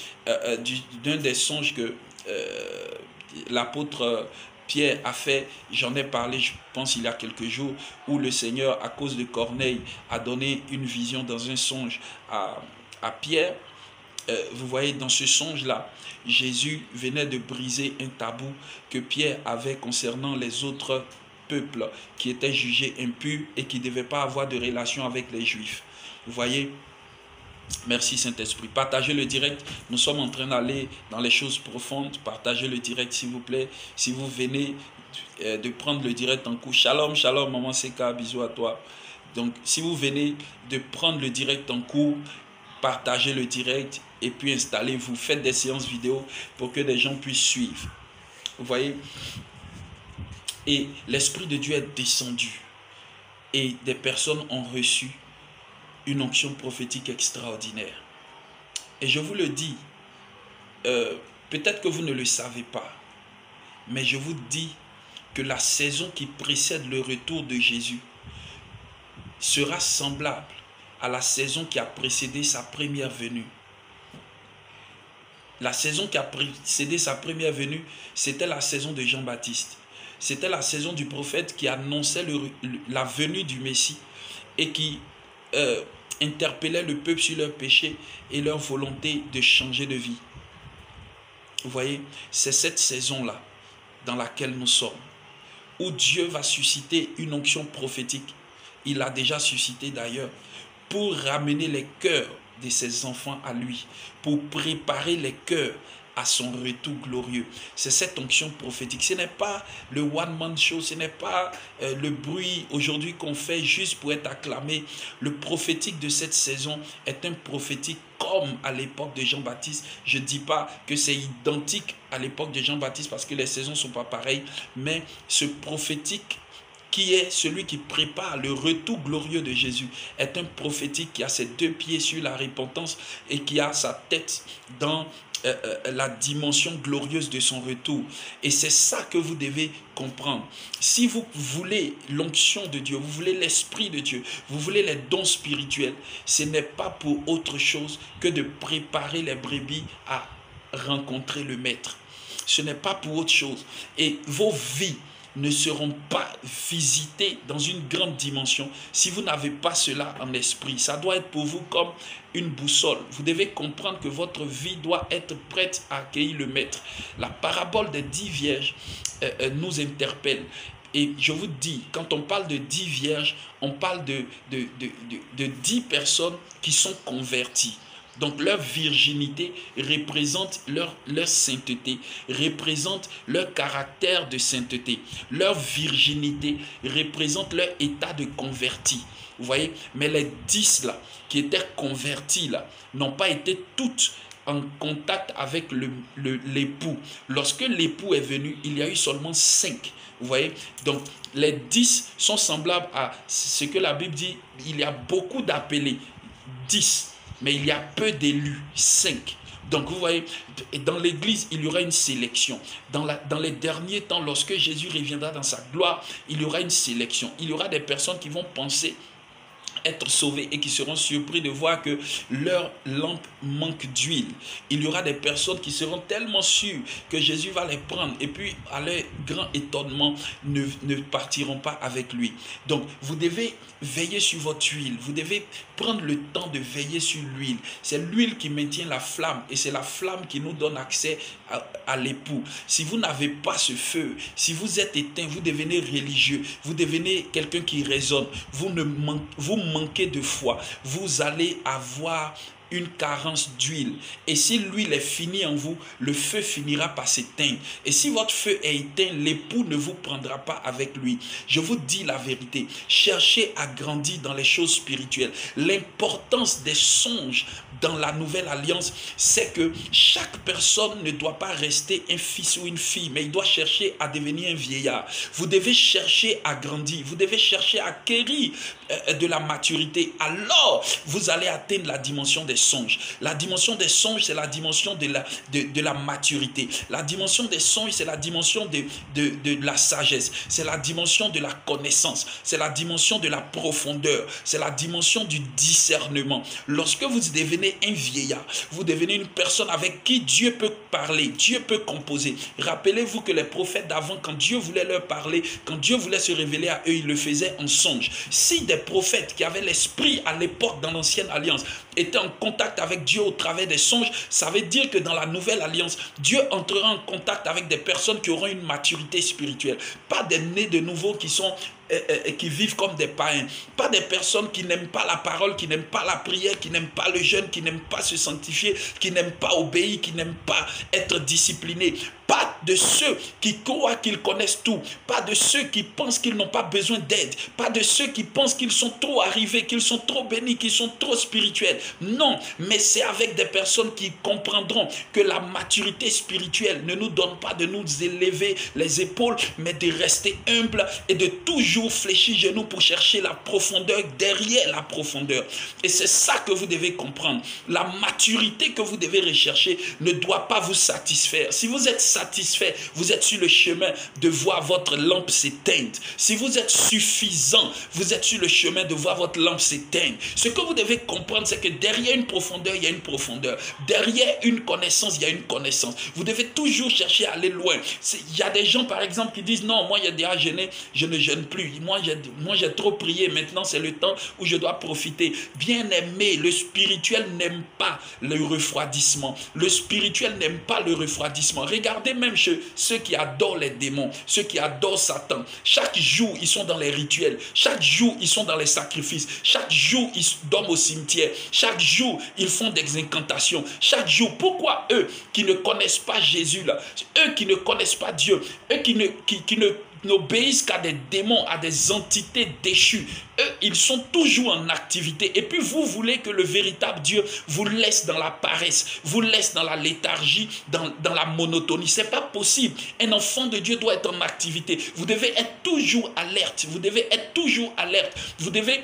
d'un des songes que l'apôtre Pierre a fait. J'en ai parlé, je pense, il y a quelques jours, où le Seigneur, à cause de Corneille, a donné une vision dans un songe à Pierre. Vous voyez, dans ce songe-là, Jésus venait de briser un tabou que Pierre avait concernant les autres peuples qui étaient jugés impurs et qui ne devaient pas avoir de relation avec les Juifs. Vous voyez, merci Saint-Esprit. Partagez le direct. Nous sommes en train d'aller dans les choses profondes. Partagez le direct, s'il vous plaît. Si vous venez de prendre le direct en cours, shalom, shalom, maman Seka, bisous à toi. Donc, si vous venez de prendre le direct en cours, partagez le direct et puis installez-vous. Faites des séances vidéo pour que des gens puissent suivre. Vous voyez? Et l'Esprit de Dieu est descendu. Et des personnes ont reçu une onction prophétique extraordinaire. Et je vous le dis, peut-être que vous ne le savez pas, mais je vous dis que la saison qui précède le retour de Jésus sera semblable à la saison qui a précédé sa première venue. La saison qui a précédé sa première venue, c'était la saison de Jean-Baptiste. C'était la saison du prophète qui annonçait la venue du Messie et qui interpellait le peuple sur leur péché et leur volonté de changer de vie. Vous voyez, c'est cette saison-là dans laquelle nous sommes, où Dieu va susciter une onction prophétique. Il l'a déjà suscité d'ailleurs, pour ramener les cœurs de ses enfants à lui, pour préparer les cœurs à son retour glorieux. C'est cette onction prophétique. Ce n'est pas le one-man show, ce n'est pas le bruit aujourd'hui qu'on fait juste pour être acclamé. Le prophétique de cette saison est un prophétique comme à l'époque de Jean-Baptiste. Je ne dis pas que c'est identique à l'époque de Jean-Baptiste parce que les saisons ne sont pas pareilles, mais ce prophétique qui est celui qui prépare le retour glorieux de Jésus, est un prophétique qui a ses deux pieds sur la repentance et qui a sa tête dans la dimension glorieuse de son retour. Et c'est ça que vous devez comprendre. Si vous voulez l'onction de Dieu, vous voulez l'Esprit de Dieu, vous voulez les dons spirituels, ce n'est pas pour autre chose que de préparer les brebis à rencontrer le Maître. Ce n'est pas pour autre chose. Et vos vies ne seront pas visitées dans une grande dimension si vous n'avez pas cela en esprit. Ça doit être pour vous comme une boussole. Vous devez comprendre que votre vie doit être prête à accueillir le Maître. La parabole des 10 vierges nous interpelle. Et je vous dis, quand on parle de 10 vierges, on parle de 10 personnes qui sont converties. Donc leur virginité représente leur sainteté, représente leur caractère de sainteté. Leur virginité représente leur état de converti. Vous voyez, mais les 10 là, qui étaient convertis là, n'ont pas été toutes en contact avec l'époux. Lorsque l'époux est venu, il y a eu seulement 5. Vous voyez, donc les 10 sont semblables à ce que la Bible dit, il y a beaucoup d'appelés, 10. Mais il y a peu d'élus, 5. Donc vous voyez, dans l'église, il y aura une sélection. Dans les derniers temps, lorsque Jésus reviendra dans sa gloire, il y aura une sélection. Il y aura des personnes qui vont penser être sauvés et qui seront surpris de voir que leur lampe manque d'huile. Il y aura des personnes qui seront tellement sûres que Jésus va les prendre et puis à leur grand étonnement ne partiront pas avec lui. Donc vous devez veiller sur votre huile, vous devez prendre le temps de veiller sur l'huile. C'est l'huile qui maintient la flamme et c'est la flamme qui nous donne accès à l'époux. Si vous n'avez pas ce feu, si vous êtes éteint, vous devenez religieux, vous devenez quelqu'un qui raisonne, vous manquez de foi, vous allez avoir une carence d'huile. Et si l'huile est finie en vous, le feu finira par s'éteindre. Et si votre feu est éteint, l'époux ne vous prendra pas avec lui. Je vous dis la vérité. Cherchez à grandir dans les choses spirituelles. L'importance des songes dans la nouvelle alliance, c'est que chaque personne ne doit pas rester un fils ou une fille, mais il doit chercher à devenir un vieillard. Vous devez chercher à grandir. Vous devez chercher à acquérir de la maturité. Alors, vous allez atteindre la dimension des songes. La dimension des songes, c'est la dimension de la maturité. La dimension des songes, c'est la dimension de la sagesse. C'est la dimension de la connaissance. C'est la dimension de la profondeur. C'est la dimension du discernement. Lorsque vous devenez un vieillard, vous devenez une personne avec qui Dieu peut parler, Dieu peut composer. Rappelez-vous que les prophètes d'avant, quand Dieu voulait leur parler, quand Dieu voulait se révéler à eux, il le faisait en songe. Si des prophètes qui avaient l'esprit à l'époque dans l'ancienne alliance étaient en contact avec Dieu au travers des songes, ça veut dire que dans la nouvelle alliance, Dieu entrera en contact avec des personnes qui auront une maturité spirituelle. Pas des nés de nouveau qui vivent comme des païens. Pas des personnes qui n'aiment pas la parole, qui n'aiment pas la prière, qui n'aiment pas le jeûne, qui n'aiment pas se sanctifier, qui n'aiment pas obéir, qui n'aiment pas être disciplinés. Pas de ceux qui croient qu'ils connaissent tout. Pas de ceux qui pensent qu'ils n'ont pas besoin d'aide. Pas de ceux qui pensent qu'ils sont trop arrivés, qu'ils sont trop bénis, qu'ils sont trop spirituels. Non, mais c'est avec des personnes qui comprendront que la maturité spirituelle ne nous donne pas de nous élever les épaules, mais de rester humble et de toujours fléchir genoux pour chercher la profondeur derrière la profondeur. Et c'est ça que vous devez comprendre. La maturité que vous devez rechercher ne doit pas vous satisfaire. Si vous êtes satisfait, vous êtes sur le chemin de voir votre lampe s'éteindre. Si vous êtes suffisant, vous êtes sur le chemin de voir votre lampe s'éteindre. Ce que vous devez comprendre, c'est que derrière une profondeur, il y a une profondeur. Derrière une connaissance, il y a une connaissance. Vous devez toujours chercher à aller loin. Il y a des gens, par exemple, qui disent, non, moi, j'ai déjà jeûné, je ne jeûne plus. Moi, j'ai trop prié. Maintenant, c'est le temps où je dois profiter. Bien-aimé, le spirituel n'aime pas le refroidissement. Le spirituel n'aime pas le refroidissement. Regardez même ceux qui adorent les démons, ceux qui adorent Satan. Chaque jour, ils sont dans les rituels. Chaque jour, ils sont dans les sacrifices. Chaque jour, ils dorment au cimetière. Chaque jour, ils font des incantations. Chaque jour, pourquoi eux qui ne connaissent pas Jésus, là, eux qui ne connaissent pas Dieu, eux qui n'obéissent qu'à des démons, à des entités déchues. Eux, ils sont toujours en activité. Et puis vous voulez que le véritable Dieu vous laisse dans la paresse, vous laisse dans la léthargie, dans la monotonie. Ce n'est pas possible. Un enfant de Dieu doit être en activité. Vous devez être toujours alerte. Vous devez être toujours alerte. Vous devez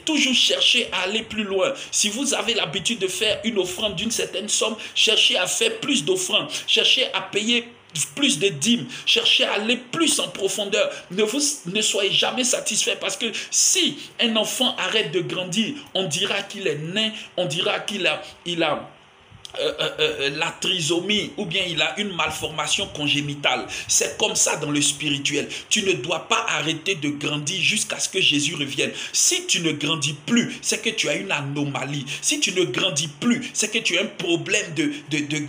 toujours chercher à aller plus loin. Si vous avez l'habitude de faire une offrande d'une certaine somme, cherchez à faire plus d'offrandes. Cherchez à payer plus de dîmes, cherchez à aller plus en profondeur. Ne soyez jamais satisfait, parce que si un enfant arrête de grandir, on dira qu'il est nain, on dira qu'il a la trisomie, ou bien il a une malformation congénitale. C'est comme ça dans le spirituel. Tu ne dois pas arrêter de grandir jusqu'à ce que Jésus revienne. Si tu ne grandis plus, c'est que tu as une anomalie. Si tu ne grandis plus, c'est que tu as un problème de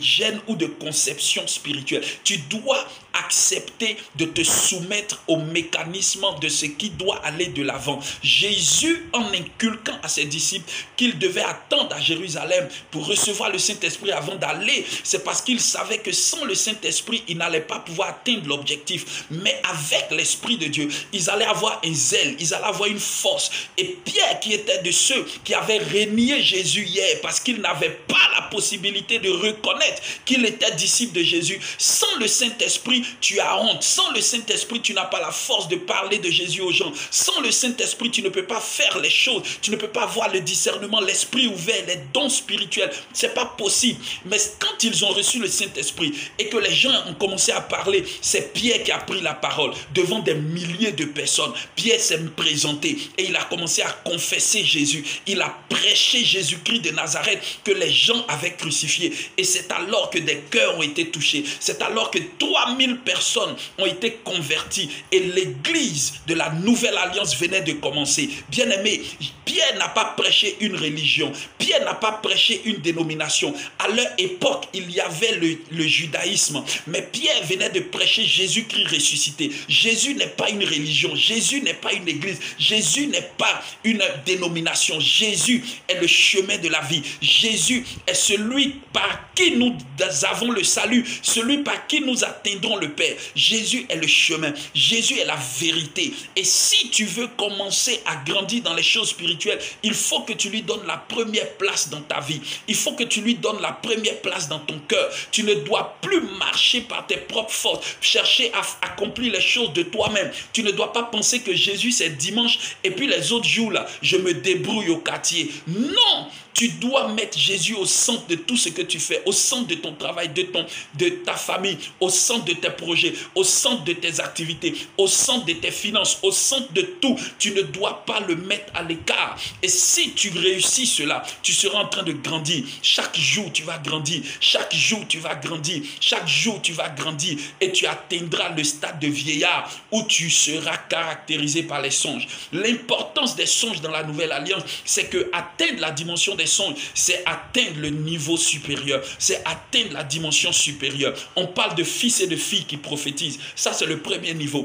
gène ou de conception spirituelle. Tu dois accepter de te soumettre au mécanisme de ce qui doit aller de l'avant. Jésus, en inculquant à ses disciples qu'ils devaient attendre à Jérusalem pour recevoir le Saint-Esprit avant d'aller, c'est parce qu'ils savaient que sans le Saint-Esprit, ils n'allaient pas pouvoir atteindre l'objectif. Mais avec l'Esprit de Dieu, ils allaient avoir un zèle, ils allaient avoir une force. Et Pierre, qui était de ceux qui avaient renié Jésus hier parce qu'il n'avait pas la possibilité de reconnaître qu'il était disciple de Jésus, sans le Saint-Esprit, tu as honte. Sans le Saint-Esprit, tu n'as pas la force de parler de Jésus aux gens. Sans le Saint-Esprit, tu ne peux pas faire les choses. Tu ne peux pas avoir le discernement, l'esprit ouvert, les dons spirituels. C'est pas possible. Mais quand ils ont reçu le Saint-Esprit et que les gens ont commencé à parler, c'est Pierre qui a pris la parole devant des milliers de personnes. Pierre s'est présenté et il a commencé à confesser Jésus. Il a prêché Jésus-Christ de Nazareth que les gens avaient crucifié. Et c'est alors que des cœurs ont été touchés. C'est alors que 3000 personnes ont été converties et l'église de la nouvelle alliance venait de commencer. Bien-aimé, Pierre n'a pas prêché une religion. Pierre n'a pas prêché une dénomination. À leur époque, il y avait le judaïsme. Mais Pierre venait de prêcher Jésus-Christ ressuscité. Jésus n'est pas une religion. Jésus n'est pas une église. Jésus n'est pas une dénomination. Jésus est le chemin de la vie. Jésus est celui par qui nous avons le salut. Celui par qui nous atteindrons le le Père. Jésus est le chemin. Jésus est la vérité. Et si tu veux commencer à grandir dans les choses spirituelles, il faut que tu lui donnes la première place dans ta vie. Il faut que tu lui donnes la première place dans ton cœur. Tu ne dois plus marcher par tes propres forces, chercher à accomplir les choses de toi-même. Tu ne dois pas penser que Jésus c'est dimanche et puis les autres jours là, je me débrouille au quartier. Non! Tu dois mettre Jésus au centre de tout ce que tu fais, au centre de ton travail, de ta famille, au centre de tes projets, au centre de tes activités, au centre de tes finances, au centre de tout. Tu ne dois pas le mettre à l'écart. Et si tu réussis cela, tu seras en train de grandir. Chaque jour, tu vas grandir. Chaque jour, tu vas grandir. Chaque jour, tu vas grandir. Et tu atteindras le stade de vieillard où tu seras caractérisé par les songes. L'importance des songes dans la nouvelle alliance, c'est que atteindre la dimension des songes, c'est atteindre le niveau supérieur, c'est atteindre la dimension supérieure. On parle de fils et de filles qui prophétisent, ça c'est le premier niveau.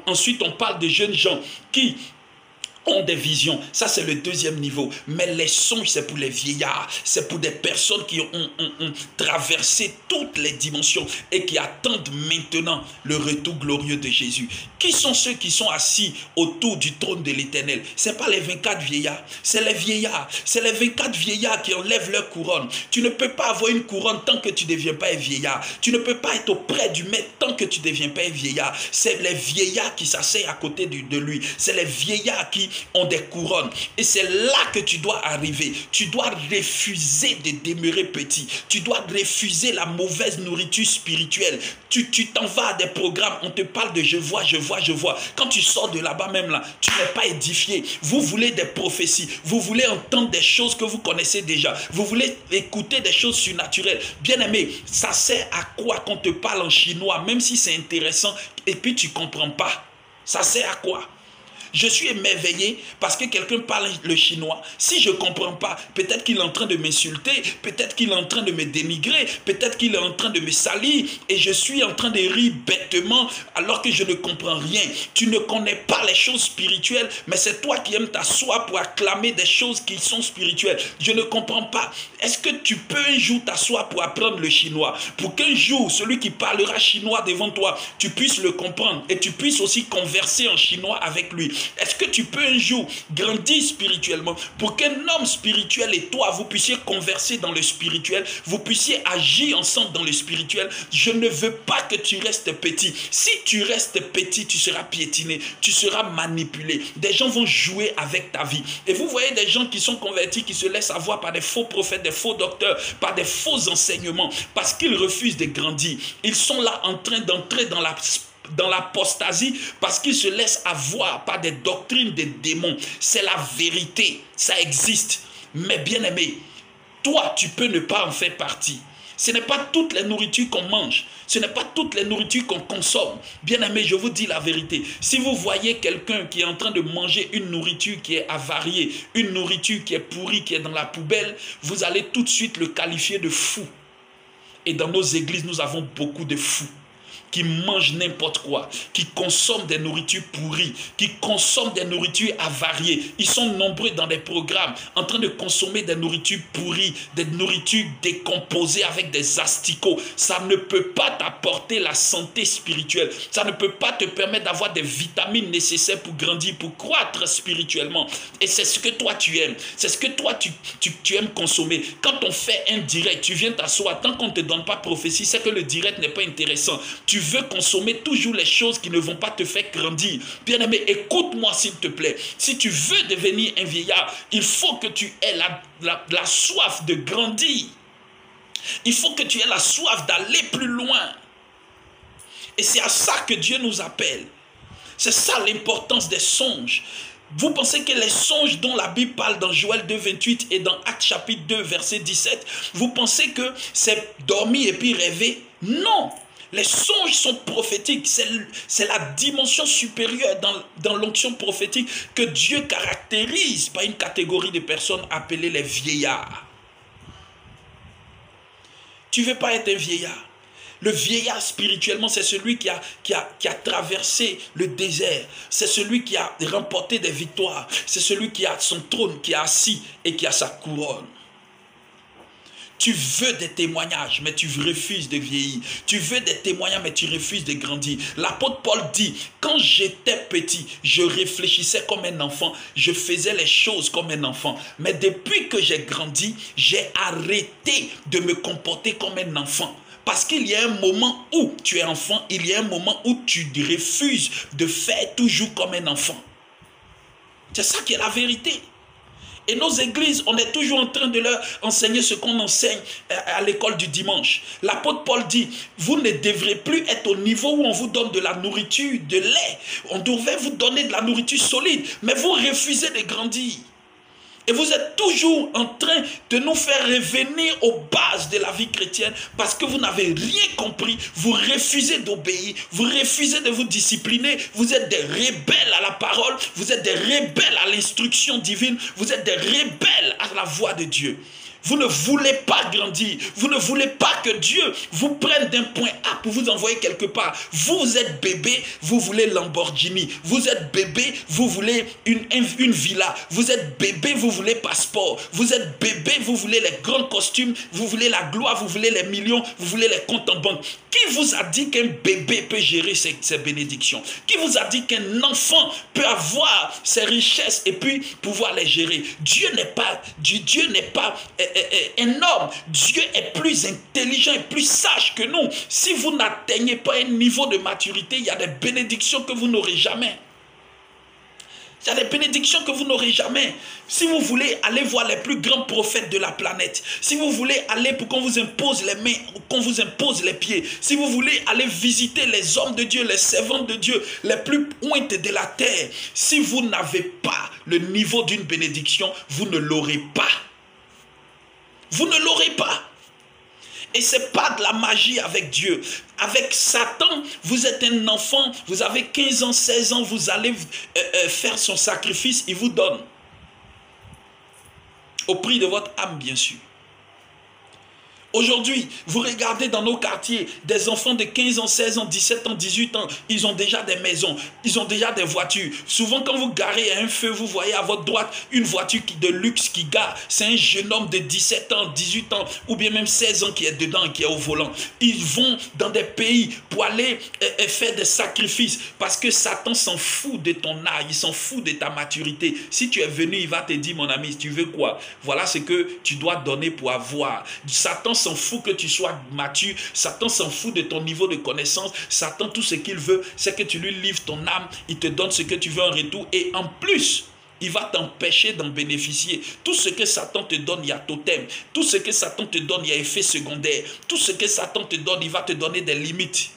Ensuite on parle de jeunes gens qui ont des visions, ça c'est le deuxième niveau. Mais les songes c'est pour les vieillards, c'est pour des personnes qui ont traversé toutes les dimensions et qui attendent maintenant le retour glorieux de Jésus. Qui sont ceux qui sont assis autour du trône de l'Éternel? Ce n'est pas les 24 vieillards, c'est les vieillards. C'est les 24 vieillards qui enlèvent leur couronne. Tu ne peux pas avoir une couronne tant que tu ne deviens pas un vieillard. Tu ne peux pas être auprès du maître tant que tu ne deviens pas un vieillard. C'est les vieillards qui s'asseyent à côté de lui. C'est les vieillards qui ont des couronnes. Et c'est là que tu dois arriver. Tu dois refuser de demeurer petit. Tu dois refuser la mauvaise nourriture spirituelle. Tu t'en vas à des programmes, on te parle de je vois. Quand tu sors de là-bas même là, tu n'es pas édifié. Vous voulez des prophéties. Vous voulez entendre des choses que vous connaissez déjà. Vous voulez écouter des choses surnaturelles. Bien aimé, ça sert à quoi qu'on te parle en chinois, même si c'est intéressant et puis tu ne comprends pas? Ça sert à quoi? Je suis émerveillé parce que quelqu'un parle le chinois. Si je ne comprends pas, peut-être qu'il est en train de m'insulter, peut-être qu'il est en train de me dénigrer, peut-être qu'il est en train de me salir et je suis en train de rire bêtement alors que je ne comprends rien. Tu ne connais pas les choses spirituelles, mais c'est toi qui aimes t'asseoir pour acclamer des choses qui sont spirituelles. Je ne comprends pas. Est-ce que tu peux un jour t'asseoir pour apprendre le chinois? Pour qu'un jour, celui qui parlera chinois devant toi, tu puisses le comprendre et tu puisses aussi converser en chinois avec lui. Est-ce que tu peux un jour grandir spirituellement pour qu'un homme spirituel et toi, vous puissiez converser dans le spirituel, vous puissiez agir ensemble dans le spirituel? Je ne veux pas que tu restes petit. Si tu restes petit, tu seras piétiné, tu seras manipulé. Des gens vont jouer avec ta vie. Et vous voyez des gens qui sont convertis, qui se laissent avoir par des faux prophètes, des faux docteurs, par des faux enseignements, parce qu'ils refusent de grandir. Ils sont là en train d'entrer dans l'apostasie parce qu'ils se laissent avoir par des doctrines des démons. C'est la vérité, ça existe. Mais bien aimé, toi tu peux ne pas en faire partie. Ce n'est pas toutes les nourritures qu'on mange, ce n'est pas toutes les nourritures qu'on consomme. Bien aimé, je vous dis la vérité. Si vous voyez quelqu'un qui est en train de manger une nourriture qui est avariée, une nourriture qui est pourrie, qui est dans la poubelle, vous allez tout de suite le qualifier de fou. Et dans nos églises, nous avons beaucoup de fous qui mangent n'importe quoi, qui consomment des nourritures pourries, qui consomment des nourritures avariées. Ils sont nombreux dans des programmes en train de consommer des nourritures pourries, des nourritures décomposées avec des asticots. Ça ne peut pas t'apporter la santé spirituelle. Ça ne peut pas te permettre d'avoir des vitamines nécessaires pour grandir, pour croître spirituellement. Et c'est ce que toi tu aimes. C'est ce que toi tu aimes consommer. Quand on fait un direct, tu viens t'asseoir. Tant qu'on ne te donne pas prophétie, c'est que le direct n'est pas intéressant. Tu veux consommer toujours les choses qui ne vont pas te faire grandir. Bien-aimé, écoute-moi s'il te plaît. Si tu veux devenir un vieillard, il faut que tu aies la soif de grandir. Il faut que tu aies la soif d'aller plus loin. Et c'est à ça que Dieu nous appelle. C'est ça l'importance des songes. Vous pensez que les songes dont la Bible parle dans Joël 2, 28 et dans Actes chapitre 2, verset 17, vous pensez que c'est dormir et puis rêver? Non! Les songes sont prophétiques. C'est la dimension supérieure dans l'onction prophétique que Dieu caractérise par une catégorie de personnes appelées les vieillards. Tu ne veux pas être un vieillard. Le vieillard spirituellement, c'est celui qui a traversé le désert. C'est celui qui a remporté des victoires. C'est celui qui a son trône, qui est assis et qui a sa couronne. Tu veux des témoignages, mais tu refuses de vieillir. Tu veux des témoignages, mais tu refuses de grandir. L'apôtre Paul dit, quand j'étais petit, je réfléchissais comme un enfant, je faisais les choses comme un enfant. Mais depuis que j'ai grandi, j'ai arrêté de me comporter comme un enfant. Parce qu'il y a un moment où tu es enfant, il y a un moment où tu refuses de faire toujours comme un enfant. C'est ça qui est la vérité. Et nos églises, on est toujours en train de leur enseigner ce qu'on enseigne à l'école du dimanche. L'apôtre Paul dit, vous ne devrez plus être au niveau où on vous donne de la nourriture, de lait. On devrait vous donner de la nourriture solide, mais vous refusez de grandir. Et vous êtes toujours en train de nous faire revenir aux bases de la vie chrétienne parce que vous n'avez rien compris. Vous refusez d'obéir, vous refusez de vous discipliner. Vous êtes des rebelles à la parole, vous êtes des rebelles à l'instruction divine, vous êtes des rebelles à la voix de Dieu. Vous ne voulez pas grandir. Vous ne voulez pas que Dieu vous prenne d'un point A pour vous envoyer quelque part. Vous êtes bébé, vous voulez Lamborghini. Vous êtes bébé, vous voulez une villa. Vous êtes bébé, vous voulez passeport. Vous êtes bébé, vous voulez les grands costumes. Vous voulez la gloire, vous voulez les millions. Vous voulez les comptes en banque. Qui vous a dit qu'un bébé peut gérer ses bénédictions? Qui vous a dit qu'un enfant peut avoir ses richesses et puis pouvoir les gérer? Dieu n'est pas un homme. Dieu est plus intelligent et plus sage que nous. Si vous n'atteignez pas un niveau de maturité, il y a des bénédictions que vous n'aurez jamais. Il y a des bénédictions que vous n'aurez jamais. Si vous voulez aller voir les plus grands prophètes de la planète, si vous voulez aller pour qu'on vous impose les mains, qu'on vous impose les pieds, si vous voulez aller visiter les hommes de Dieu, les servants de Dieu, les plus pointes de la terre, si vous n'avez pas le niveau d'une bénédiction, vous ne l'aurez pas. Vous ne l'aurez pas. Et ce n'est pas de la magie avec Dieu. Avec Satan, vous êtes un enfant, vous avez 15 ans, 16 ans, vous allez faire son sacrifice, il vous donne. Au prix de votre âme, bien sûr. Aujourd'hui, vous regardez dans nos quartiers, des enfants de 15 ans, 16 ans, 17 ans, 18 ans, ils ont déjà des maisons, ils ont déjà des voitures. Souvent, quand vous garez à un feu, vous voyez à votre droite une voiture de luxe qui gare. C'est un jeune homme de 17 ans, 18 ans, ou bien même 16 ans qui est dedans et qui est au volant. Ils vont dans des pays pour aller faire des sacrifices parce que Satan s'en fout de ton âge, il s'en fout de ta maturité. Si tu es venu, il va te dire, mon ami, tu veux quoi? Voilà ce que tu dois donner pour avoir. Satan s'en fout que tu sois mature. Satan s'en fout de ton niveau de connaissance. Satan, tout ce qu'il veut, c'est que tu lui livres ton âme. Il te donne ce que tu veux en retour. Et en plus, il va t'empêcher d'en bénéficier. Tout ce que Satan te donne, il y a totem. Tout ce que Satan te donne, il y a effet secondaire. Tout ce que Satan te donne, il va te donner des limites.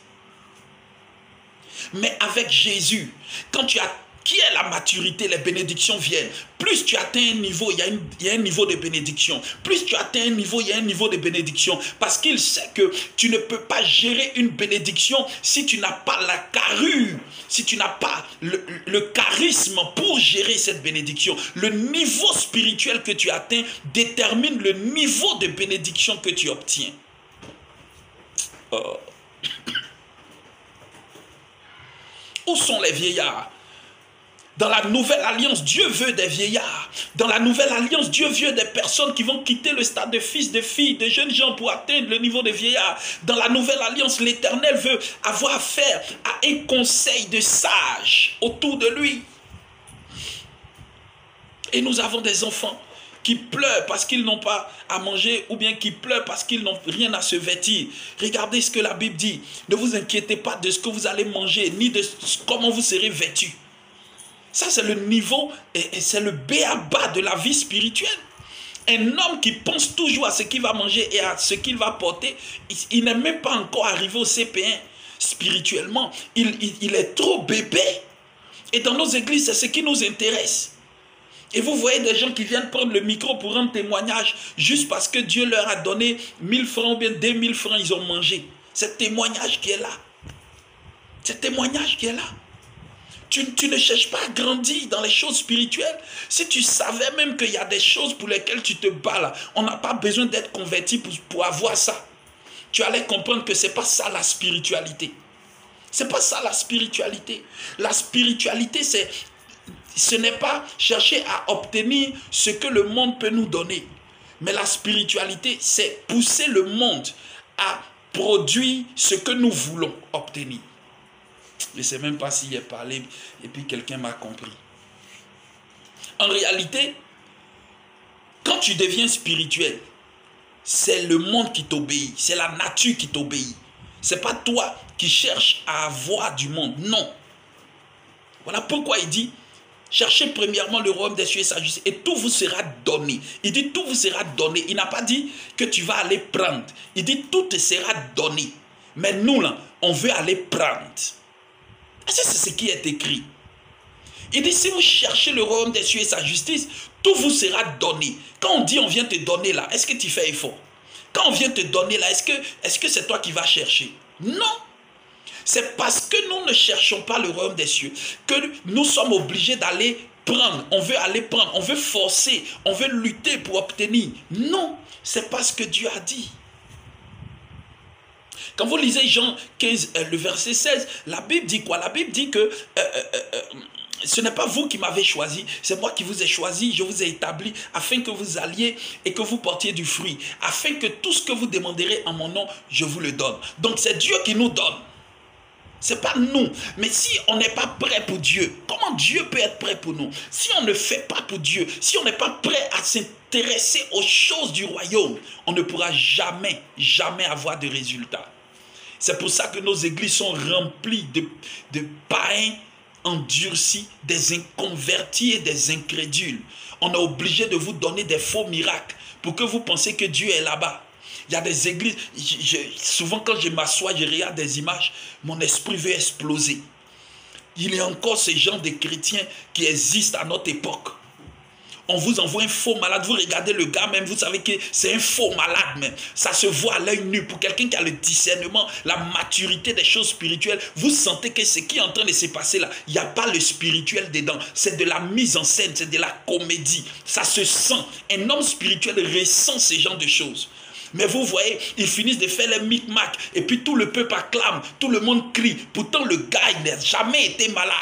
Mais avec Jésus, quand tu as qui est la maturité, les bénédictions viennent. Plus tu atteins un niveau, il y a un niveau de bénédiction. Plus tu atteins un niveau, il y a un niveau de bénédiction. Parce qu'il sait que tu ne peux pas gérer une bénédiction si tu n'as pas la carrure, si tu n'as pas le charisme pour gérer cette bénédiction. Le niveau spirituel que tu atteins détermine le niveau de bénédiction que tu obtiens. Où sont les vieillards? Dans la nouvelle alliance, Dieu veut des vieillards. Dans la nouvelle alliance, Dieu veut des personnes qui vont quitter le stade de fils, de filles, de jeunes gens pour atteindre le niveau de vieillards. Dans la nouvelle alliance, l'Éternel veut avoir affaire à un conseil de sages autour de lui. Et nous avons des enfants qui pleurent parce qu'ils n'ont pas à manger ou bien qui pleurent parce qu'ils n'ont rien à se vêtir. Regardez ce que la Bible dit. Ne vous inquiétez pas de ce que vous allez manger ni de comment vous serez vêtus. Ça, c'est le niveau et c'est le b.a.-ba de la vie spirituelle. Un homme qui pense toujours à ce qu'il va manger et à ce qu'il va porter, il n'est même pas encore arrivé au CP1 spirituellement. Il est trop bébé. Et dans nos églises, c'est ce qui nous intéresse. Et vous voyez des gens qui viennent prendre le micro pour rendre témoignage juste parce que Dieu leur a donné 1000 francs ou bien 2000 francs, ils ont mangé. C'est témoignage qui est là. C'est témoignage qui est là. Tu ne cherches pas à grandir dans les choses spirituelles. Si tu savais même qu'il y a des choses pour lesquelles tu te bats là, on n'a pas besoin d'être converti pour avoir ça. Tu allais comprendre que ce n'est pas ça la spiritualité. Ce n'est pas ça la spiritualité. La spiritualité, ce n'est pas chercher à obtenir ce que le monde peut nous donner. Mais la spiritualité, c'est pousser le monde à produire ce que nous voulons obtenir. Je ne sais même pas s'il est parlé et puis quelqu'un m'a compris. En réalité, quand tu deviens spirituel, c'est le monde qui t'obéit, c'est la nature qui t'obéit. Ce n'est pas toi qui cherches à avoir du monde, non. Voilà pourquoi il dit, cherchez premièrement le royaume des cieux et sa justice et tout vous sera donné. Il dit tout vous sera donné. Il n'a pas dit que tu vas aller prendre. Il dit tout te sera donné. Mais nous là, on veut aller prendre. C'est ce qui est écrit. Il dit si vous cherchez le royaume des cieux et sa justice, tout vous sera donné. Quand on dit on vient te donner là, est-ce que tu fais effort? Quand on vient te donner là, est-ce que c'est toi qui vas chercher? Non. C'est parce que nous ne cherchons pas le royaume des cieux que nous sommes obligés d'aller prendre. On veut aller prendre, on veut forcer, on veut lutter pour obtenir. Non, c'est pas ce que Dieu a dit. Quand vous lisez Jean 15, le verset 16, la Bible dit quoi? La Bible dit que ce n'est pas vous qui m'avez choisi, c'est moi qui vous ai choisi, je vous ai établi afin que vous alliez et que vous portiez du fruit, afin que tout ce que vous demanderez en mon nom, je vous le donne. Donc c'est Dieu qui nous donne. Ce n'est pas nous. Mais si on n'est pas prêt pour Dieu, comment Dieu peut être prêt pour nous? Si on ne fait pas pour Dieu, si on n'est pas prêt à s'intéresser aux choses du royaume, on ne pourra jamais, jamais avoir de résultats. C'est pour ça que nos églises sont remplies de païens endurcis, des inconvertis et des incrédules. On est obligé de vous donner des faux miracles pour que vous pensiez que Dieu est là-bas. Il y a des églises, souvent quand je m'assois, je regarde des images, mon esprit veut exploser. Il y a encore ce genre de chrétiens qui existent à notre époque. On vous envoie un faux malade, vous regardez le gars même, vous savez que c'est un faux malade même. Ça se voit à l'œil nu. Pour quelqu'un qui a le discernement, la maturité des choses spirituelles, vous sentez que ce qui est en train de se passer là, il n'y a pas le spirituel dedans. C'est de la mise en scène, c'est de la comédie. Ça se sent. Un homme spirituel ressent ce genre de choses. Mais vous voyez, ils finissent de faire les micmacs et puis tout le peuple acclame, tout le monde crie. Pourtant, le gars, il n'a jamais été malade.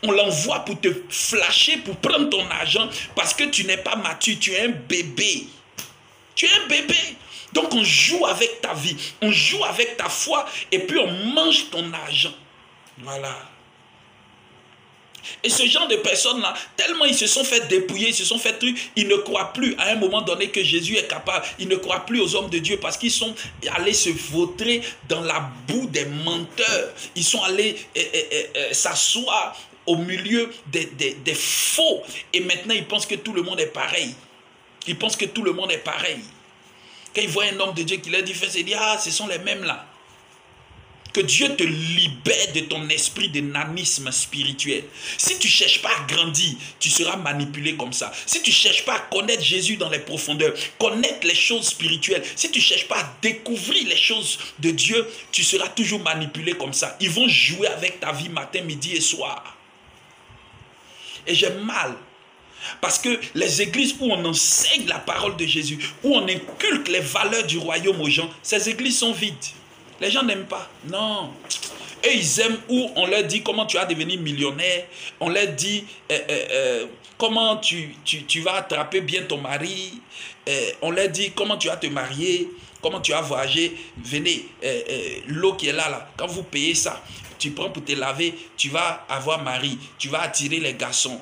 On l'envoie pour te flasher, pour prendre ton argent parce que tu n'es pas mature, tu es un bébé. Tu es un bébé. Donc, on joue avec ta vie, on joue avec ta foi et puis on mange ton argent. Voilà. Et ce genre de personnes-là, tellement ils se sont fait dépouiller, ils se sont fait truc, ils ne croient plus à un moment donné que Jésus est capable. Ils ne croient plus aux hommes de Dieu parce qu'ils sont allés se vautrer dans la boue des menteurs. Ils sont allés s'asseoir au milieu des faux. Et maintenant, ils pensent que tout le monde est pareil. Ils pensent que tout le monde est pareil. Quand ils voient un homme de Dieu qui leur dit, ils disent, ah, ce sont les mêmes là. Que Dieu te libère de ton esprit de nanisme spirituel. Si tu ne cherches pas à grandir, tu seras manipulé comme ça. Si tu ne cherches pas à connaître Jésus dans les profondeurs, connaître les choses spirituelles, si tu ne cherches pas à découvrir les choses de Dieu, tu seras toujours manipulé comme ça. Ils vont jouer avec ta vie matin, midi et soir. Et j'ai mal. Parce que les églises où on enseigne la parole de Jésus, où on inculque les valeurs du royaume aux gens, ces églises sont vides. Les gens n'aiment pas. Non. Et ils aiment où on leur dit comment tu vas devenir millionnaire. On leur dit comment tu vas attraper bien ton mari. On leur dit comment tu vas te marier. Comment tu vas voyager. Venez, l'eau qui est là, quand vous payez ça, tu prends pour te laver, tu vas avoir mari, tu vas attirer les garçons.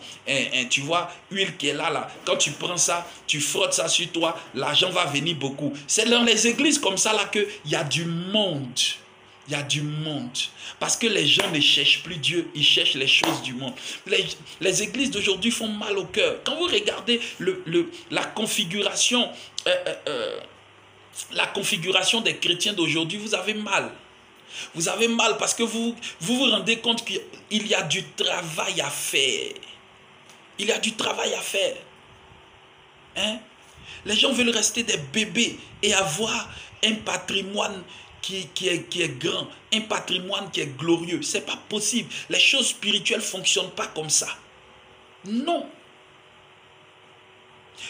Tu vois, huile qui est là. Quand tu prends ça, tu frottes ça sur toi, l'argent va venir beaucoup. C'est dans les églises comme ça là qu'il y a du monde. Il y a du monde. Parce que les gens ne cherchent plus Dieu, ils cherchent les choses du monde. Les églises d'aujourd'hui font mal au cœur. Quand vous regardez la configuration des chrétiens d'aujourd'hui, vous avez mal. Vous avez mal parce que vous vous rendez compte qu'il y a du travail à faire. Il y a du travail à faire. Hein? Les gens veulent rester des bébés et avoir un patrimoine qui est grand, un patrimoine qui est glorieux. Ce n'est pas possible. Les choses spirituelles ne fonctionnent pas comme ça. Non.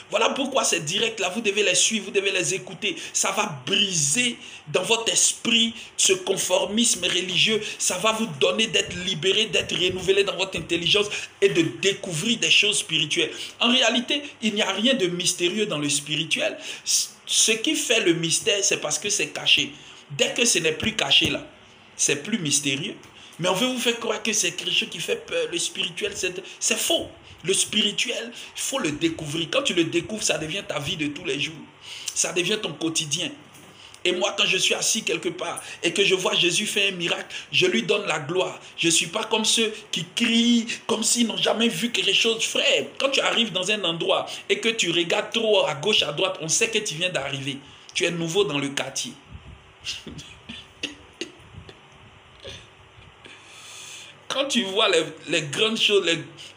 Voilà pourquoi ces directs-là, vous devez les suivre, vous devez les écouter. Ça va briser dans votre esprit ce conformisme religieux. Ça va vous donner d'être libéré, d'être renouvelé dans votre intelligence et de découvrir des choses spirituelles. En réalité, il n'y a rien de mystérieux dans le spirituel. Ce qui fait le mystère, c'est parce que c'est caché. Dès que ce n'est plus caché là, c'est plus mystérieux. Mais on veut vous faire croire que c'est quelque chose qui fait peur. Le spirituel, c'est faux. Le spirituel, il faut le découvrir. Quand tu le découvres, ça devient ta vie de tous les jours. Ça devient ton quotidien. Et moi, quand je suis assis quelque part et que je vois Jésus faire un miracle, je lui donne la gloire. Je ne suis pas comme ceux qui crient comme s'ils n'ont jamais vu quelque chose. Frère, quand tu arrives dans un endroit et que tu regardes trop à gauche, à droite, on sait que tu viens d'arriver. Tu es nouveau dans le quartier. Quand tu vois les grandes choses,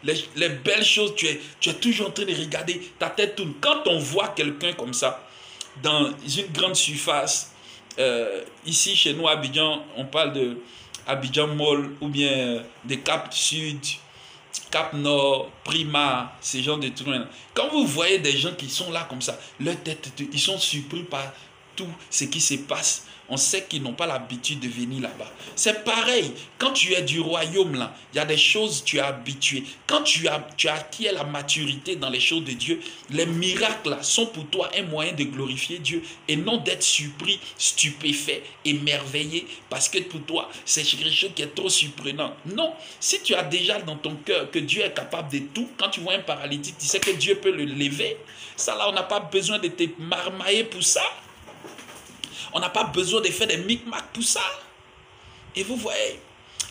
les belles choses, tu es toujours en train de regarder, ta tête tourne. Quand on voit quelqu'un comme ça, dans une grande surface, ici chez nous à Abidjan, on parle de Abidjan Mall ou bien des Cap Sud, Cap Nord, Prima, ces gens de trucs. Quand vous voyez des gens qui sont là comme ça, leur tête, ils sont surpris par tout ce qui se passe. On sait qu'ils n'ont pas l'habitude de venir là-bas. C'est pareil, quand tu es du royaume là, il y a des choses tu es habitué. Quand tu acquiers la maturité dans les choses de Dieu, les miracles là sont pour toi un moyen de glorifier Dieu et non d'être surpris, stupéfait, émerveillé parce que pour toi c'est quelque chose qui est trop surprenant. Non, si tu as déjà dans ton cœur que Dieu est capable de tout, quand tu vois un paralytique, tu sais que Dieu peut le lever. Ça là, on n'a pas besoin de te marmailler pour ça. On n'a pas besoin de faire des micmacs pour ça. Et vous voyez,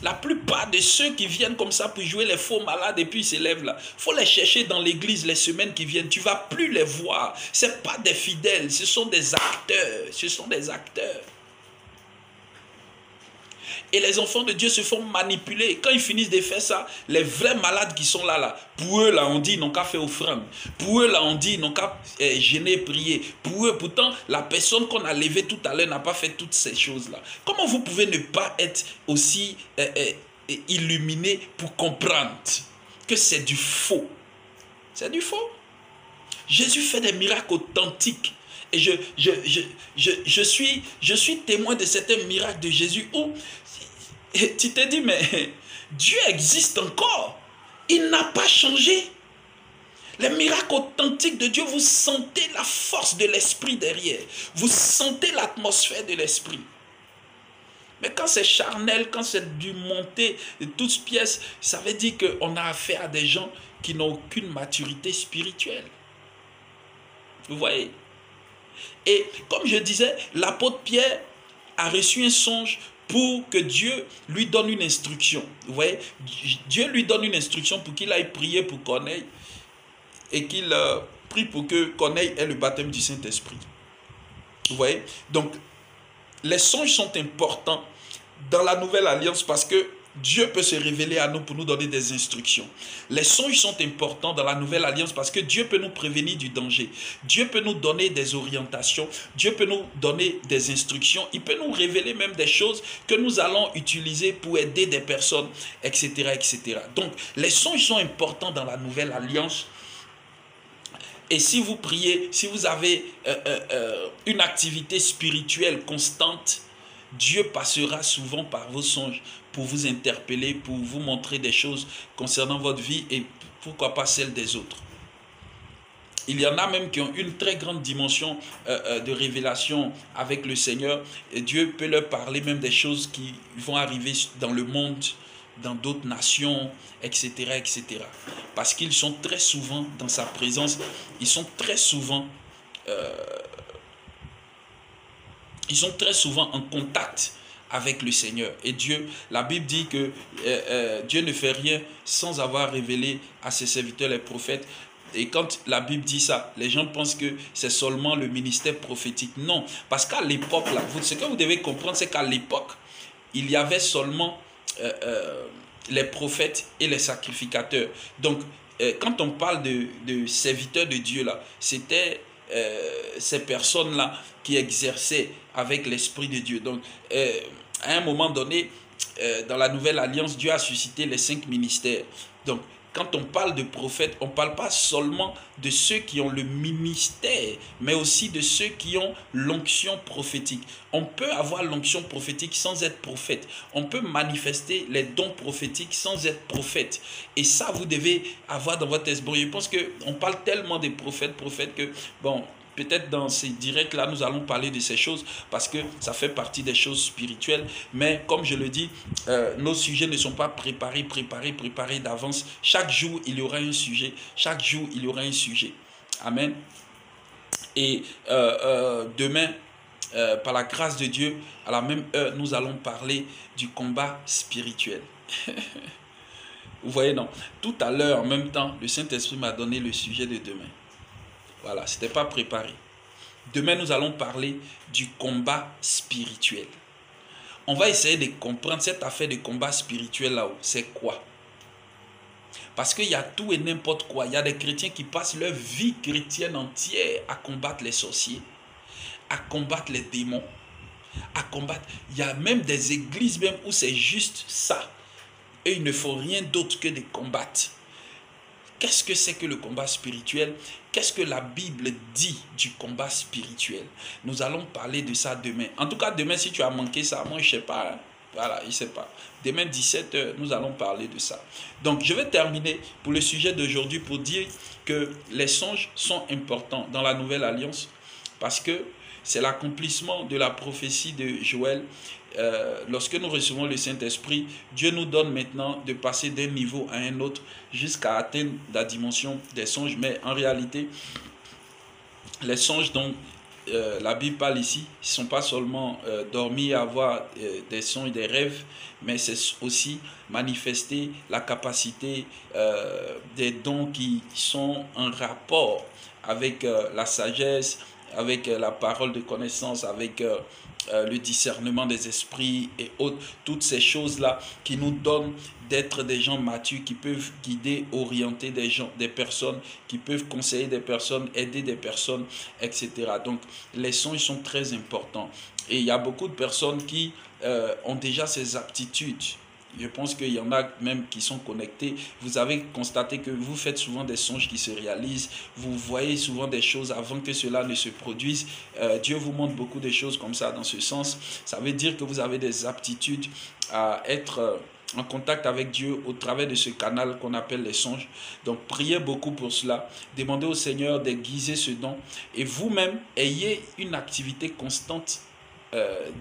la plupart de ceux qui viennent comme ça pour jouer les faux malades et puis ils s'élèvent là, il faut les chercher dans l'église les semaines qui viennent. Tu ne vas plus les voir. Ce n'est pas des fidèles, ce sont des acteurs. Ce sont des acteurs. Et les enfants de Dieu se font manipuler. Quand ils finissent de faire ça, les vrais malades qui sont là, pour eux, là, on dit, ils n'ont qu'à faire offrande. Pour eux, là, on dit, ils n'ont qu'à gêner, prier. Pour eux, pourtant, la personne qu'on a levée tout à l'heure n'a pas fait toutes ces choses-là. Comment vous pouvez ne pas être aussi illuminé pour comprendre que c'est du faux? C'est du faux. Jésus fait des miracles authentiques. Et je suis témoin de certains miracles de Jésus où tu te dis, mais Dieu existe encore. Il n'a pas changé. Les miracles authentiques de Dieu, vous sentez la force de l'esprit derrière. Vous sentez l'atmosphère de l'esprit. Mais quand c'est charnel, quand c'est du monté de toutes pièces, ça veut dire qu'on a affaire à des gens qui n'ont aucune maturité spirituelle. Vous voyez? Et comme je disais, l'apôtre Pierre a reçu un songe pour que Dieu lui donne une instruction. Vous voyez, Dieu lui donne une instruction pour qu'il aille prier pour Corneille et qu'il prie pour que Corneille ait le baptême du Saint-Esprit. Vous voyez, donc les songes sont importants dans la nouvelle alliance parce que Dieu peut se révéler à nous pour nous donner des instructions. Les songes sont importants dans la nouvelle alliance parce que Dieu peut nous prévenir du danger. Dieu peut nous donner des orientations. Dieu peut nous donner des instructions. Il peut nous révéler même des choses que nous allons utiliser pour aider des personnes, etc., etc. Donc, les songes sont importants dans la nouvelle alliance. Et si vous priez, si vous avez une activité spirituelle constante, Dieu passera souvent par vos songes pour vous interpeller, pour vous montrer des choses concernant votre vie et pourquoi pas celle des autres. Il y en a même qui ont une très grande dimension de révélation avec le Seigneur. Et Dieu peut leur parler même des choses qui vont arriver dans le monde, dans d'autres nations, etc., etc. Parce qu'ils sont très souvent dans sa présence, ils sont très souvent en contact avec le Seigneur. Et Dieu, la Bible dit que Dieu ne fait rien sans avoir révélé à ses serviteurs les prophètes. Et quand la Bible dit ça, les gens pensent que c'est seulement le ministère prophétique. Non, parce qu'à l'époque, là, ce que vous devez comprendre, c'est qu'à l'époque, il y avait seulement les prophètes et les sacrificateurs. Donc, quand on parle de serviteurs de Dieu, là, c'était ces personnes-là qui exerçaient avec l'Esprit de Dieu. Donc, à un moment donné, dans la Nouvelle Alliance, Dieu a suscité les 5 ministères. Donc, quand on parle de prophètes, on ne parle pas seulement de ceux qui ont le ministère, mais aussi de ceux qui ont l'onction prophétique. On peut avoir l'onction prophétique sans être prophète. On peut manifester les dons prophétiques sans être prophète. Et ça, vous devez avoir dans votre esprit. Je pense qu'on parle tellement des prophètes que, bon, peut-être dans ces directs-là, nous allons parler de ces choses parce que ça fait partie des choses spirituelles. Mais comme je le dis, nos sujets ne sont pas préparés d'avance. Chaque jour, il y aura un sujet. Chaque jour, il y aura un sujet. Amen. Et demain, par la grâce de Dieu, à la même heure, nous allons parler du combat spirituel. Vous voyez, non? Tout à l'heure, en même temps, le Saint-Esprit m'a donné le sujet de demain. Voilà, ce n'était pas préparé. Demain, nous allons parler du combat spirituel. On va essayer de comprendre cette affaire de combat spirituel là-haut. C'est quoi? Parce qu'il y a tout et n'importe quoi. Il y a des chrétiens qui passent leur vie chrétienne entière à combattre les sorciers, à combattre les démons, à combattre. Il y a même des églises même où c'est juste ça. Et il ne faut rien d'autre que de combattre. Qu'est-ce que c'est que le combat spirituel? Qu'est-ce que la Bible dit du combat spirituel? Nous allons parler de ça demain. En tout cas, demain, si tu as manqué ça, moi, je ne sais pas. Hein. Voilà, je ne sais pas. Demain, 17h, nous allons parler de ça. Donc, je vais terminer pour le sujet d'aujourd'hui pour dire que les songes sont importants dans la Nouvelle Alliance parce que c'est l'accomplissement de la prophétie de Joël. Lorsque nous recevons le Saint-Esprit, Dieu nous donne maintenant de passer d'un niveau à un autre jusqu'à atteindre la dimension des songes. Mais en réalité, les songes dont la Bible parle ici ne sont pas seulement dormir et avoir des songes et des rêves, mais c'est aussi manifester la capacité des dons qui sont en rapport avec la sagesse, avec la parole de connaissance, avec le discernement des esprits et autres, toutes ces choses-là qui nous donnent d'être des gens matures, qui peuvent guider, orienter des gens, des personnes, qui peuvent conseiller des personnes, aider des personnes, etc. Donc, les songes sont très importants. Et il y a beaucoup de personnes qui ont déjà ces aptitudes. Je pense qu'il y en a même qui sont connectés. Vous avez constaté que vous faites souvent des songes qui se réalisent. Vous voyez souvent des choses avant que cela ne se produise. Dieu vous montre beaucoup de choses comme ça dans ce sens. Ça veut dire que vous avez des aptitudes à être en contact avec Dieu au travers de ce canal qu'on appelle les songes. Donc, priez beaucoup pour cela. Demandez au Seigneur d'aiguiser ce don. Et vous-même, ayez une activité constante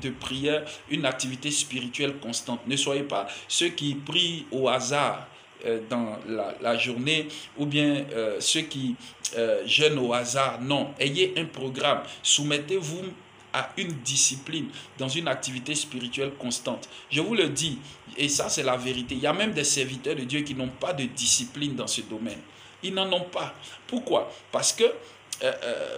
de prière, une activité spirituelle constante. Ne soyez pas ceux qui prient au hasard dans la journée ou bien ceux qui jeûnent au hasard. Non, ayez un programme. Soumettez-vous à une discipline dans une activité spirituelle constante. Je vous le dis, et ça c'est la vérité. Il y a même des serviteurs de Dieu qui n'ont pas de discipline dans ce domaine. Ils n'en ont pas. Pourquoi? Parce que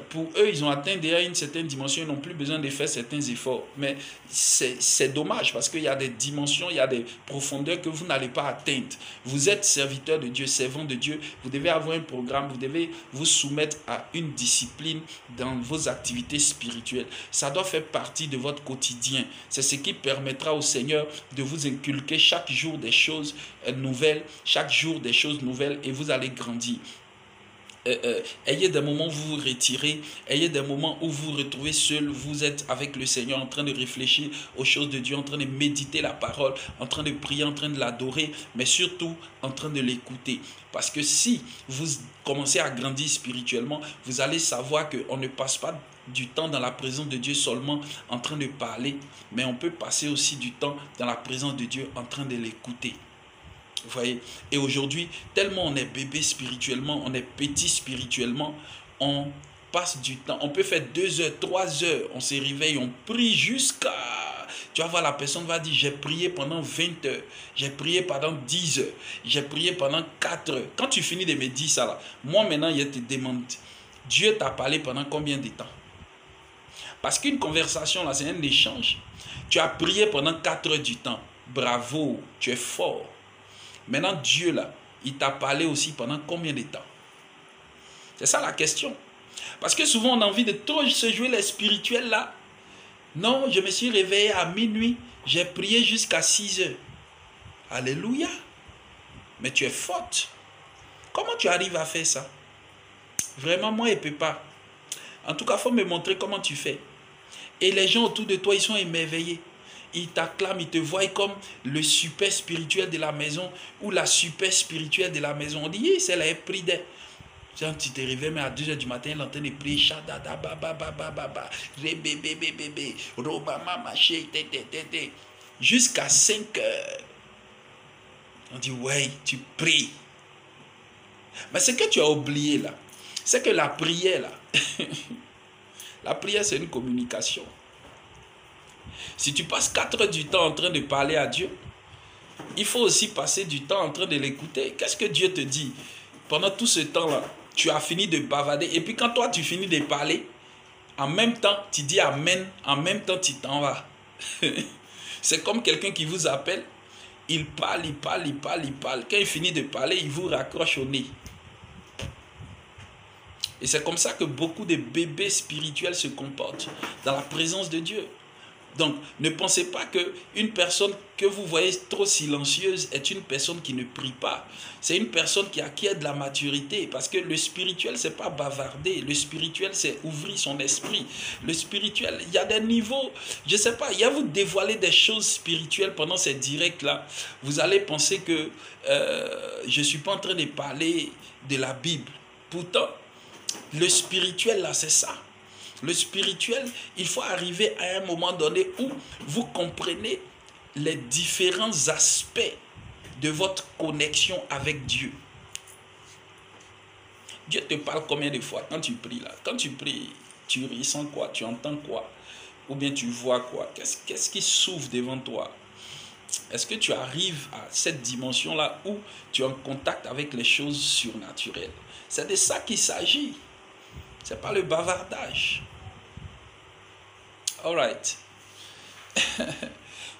pour eux, ils ont atteint déjà une certaine dimension, ils n'ont plus besoin de faire certains efforts. Mais c'est dommage parce qu'il y a des dimensions, il y a des profondeurs que vous n'allez pas atteindre. Vous êtes serviteur de Dieu, servant de Dieu, vous devez avoir un programme, vous devez vous soumettre à une discipline dans vos activités spirituelles. Ça doit faire partie de votre quotidien. C'est ce qui permettra au Seigneur de vous inculquer chaque jour des choses nouvelles, chaque jour des choses nouvelles et vous allez grandir. Ayez des moments où vous vous retirez, ayez des moments où vous vous retrouvez seul, vous êtes avec le Seigneur en train de réfléchir aux choses de Dieu, en train de méditer la parole, en train de prier, en train de l'adorer, mais surtout en train de l'écouter. Parce que si vous commencez à grandir spirituellement, vous allez savoir qu'on ne passe pas du temps dans la présence de Dieu seulement en train de parler, mais on peut passer aussi du temps dans la présence de Dieu en train de l'écouter. Vous voyez, et aujourd'hui, tellement on est bébé spirituellement, on est petit spirituellement, on passe du temps, on peut faire 2 heures, 3 heures, on se réveille, on prie jusqu'à... Tu vas voir, la personne va dire, j'ai prié pendant 20 heures, j'ai prié pendant 10 heures, j'ai prié pendant 4 heures. Quand tu finis de me dire ça là, moi maintenant, je te demande, Dieu t'a parlé pendant combien de temps? Parce qu'une conversation là, c'est un échange. Tu as prié pendant 4 heures du temps, bravo, tu es fort. Maintenant, Dieu, là, il t'a parlé aussi pendant combien de temps? C'est ça la question. Parce que souvent, on a envie de trop se jouer les spirituels, là. Non, je me suis réveillé à minuit. J'ai prié jusqu'à 6 heures. Alléluia. Mais tu es faute. Comment tu arrives à faire ça? Vraiment, moi, je ne peux pas. En tout cas, il faut me montrer comment tu fais. Et les gens autour de toi, ils sont émerveillés. Ils t'acclament, ils te voient comme le super spirituel de la maison ou la super spirituelle de la maison. On dit, c'est la prière. Quand tu te réveilles, mais à 2 h du matin, il est en train de prier. Jusqu'à 5 h. On dit, ouais, tu pries. Mais ce que tu as oublié là, c'est que la prière là, la prière c'est une communication. Si tu passes 4 heures du temps en train de parler à Dieu, il faut aussi passer du temps en train de l'écouter. Qu'est-ce que Dieu te dit? Pendant tout ce temps-là, tu as fini de bavarder. Et puis quand toi, tu finis de parler, en même temps, tu dis Amen, en même temps, tu t'en vas. C'est comme quelqu'un qui vous appelle, il parle. Quand il finit de parler, il vous raccroche au nez. Et c'est comme ça que beaucoup de bébés spirituels se comportent dans la présence de Dieu. Donc, ne pensez pas qu'une personne que vous voyez trop silencieuse est une personne qui ne prie pas. C'est une personne qui acquiert de la maturité. Parce que le spirituel, ce n'est pas bavarder. Le spirituel, c'est ouvrir son esprit. Le spirituel, il y a des niveaux. Je ne sais pas, il y a vous dévoiler des choses spirituelles pendant ces directs-là. Vous allez penser que je ne suis pas en train de parler de la Bible. Pourtant, le spirituel, là, c'est ça. Le spirituel, il faut arriver à un moment donné où vous comprenez les différents aspects de votre connexion avec Dieu. Dieu te parle combien de fois quand tu pries là? Quand tu pries, tu ressens quoi? Tu entends quoi? Ou bien tu vois quoi? Qu'est-ce qui s'ouvre devant toi? Est-ce que tu arrives à cette dimension-là où tu es en contact avec les choses surnaturelles? C'est de ça qu'il s'agit. Ce n'est pas le bavardage. All right.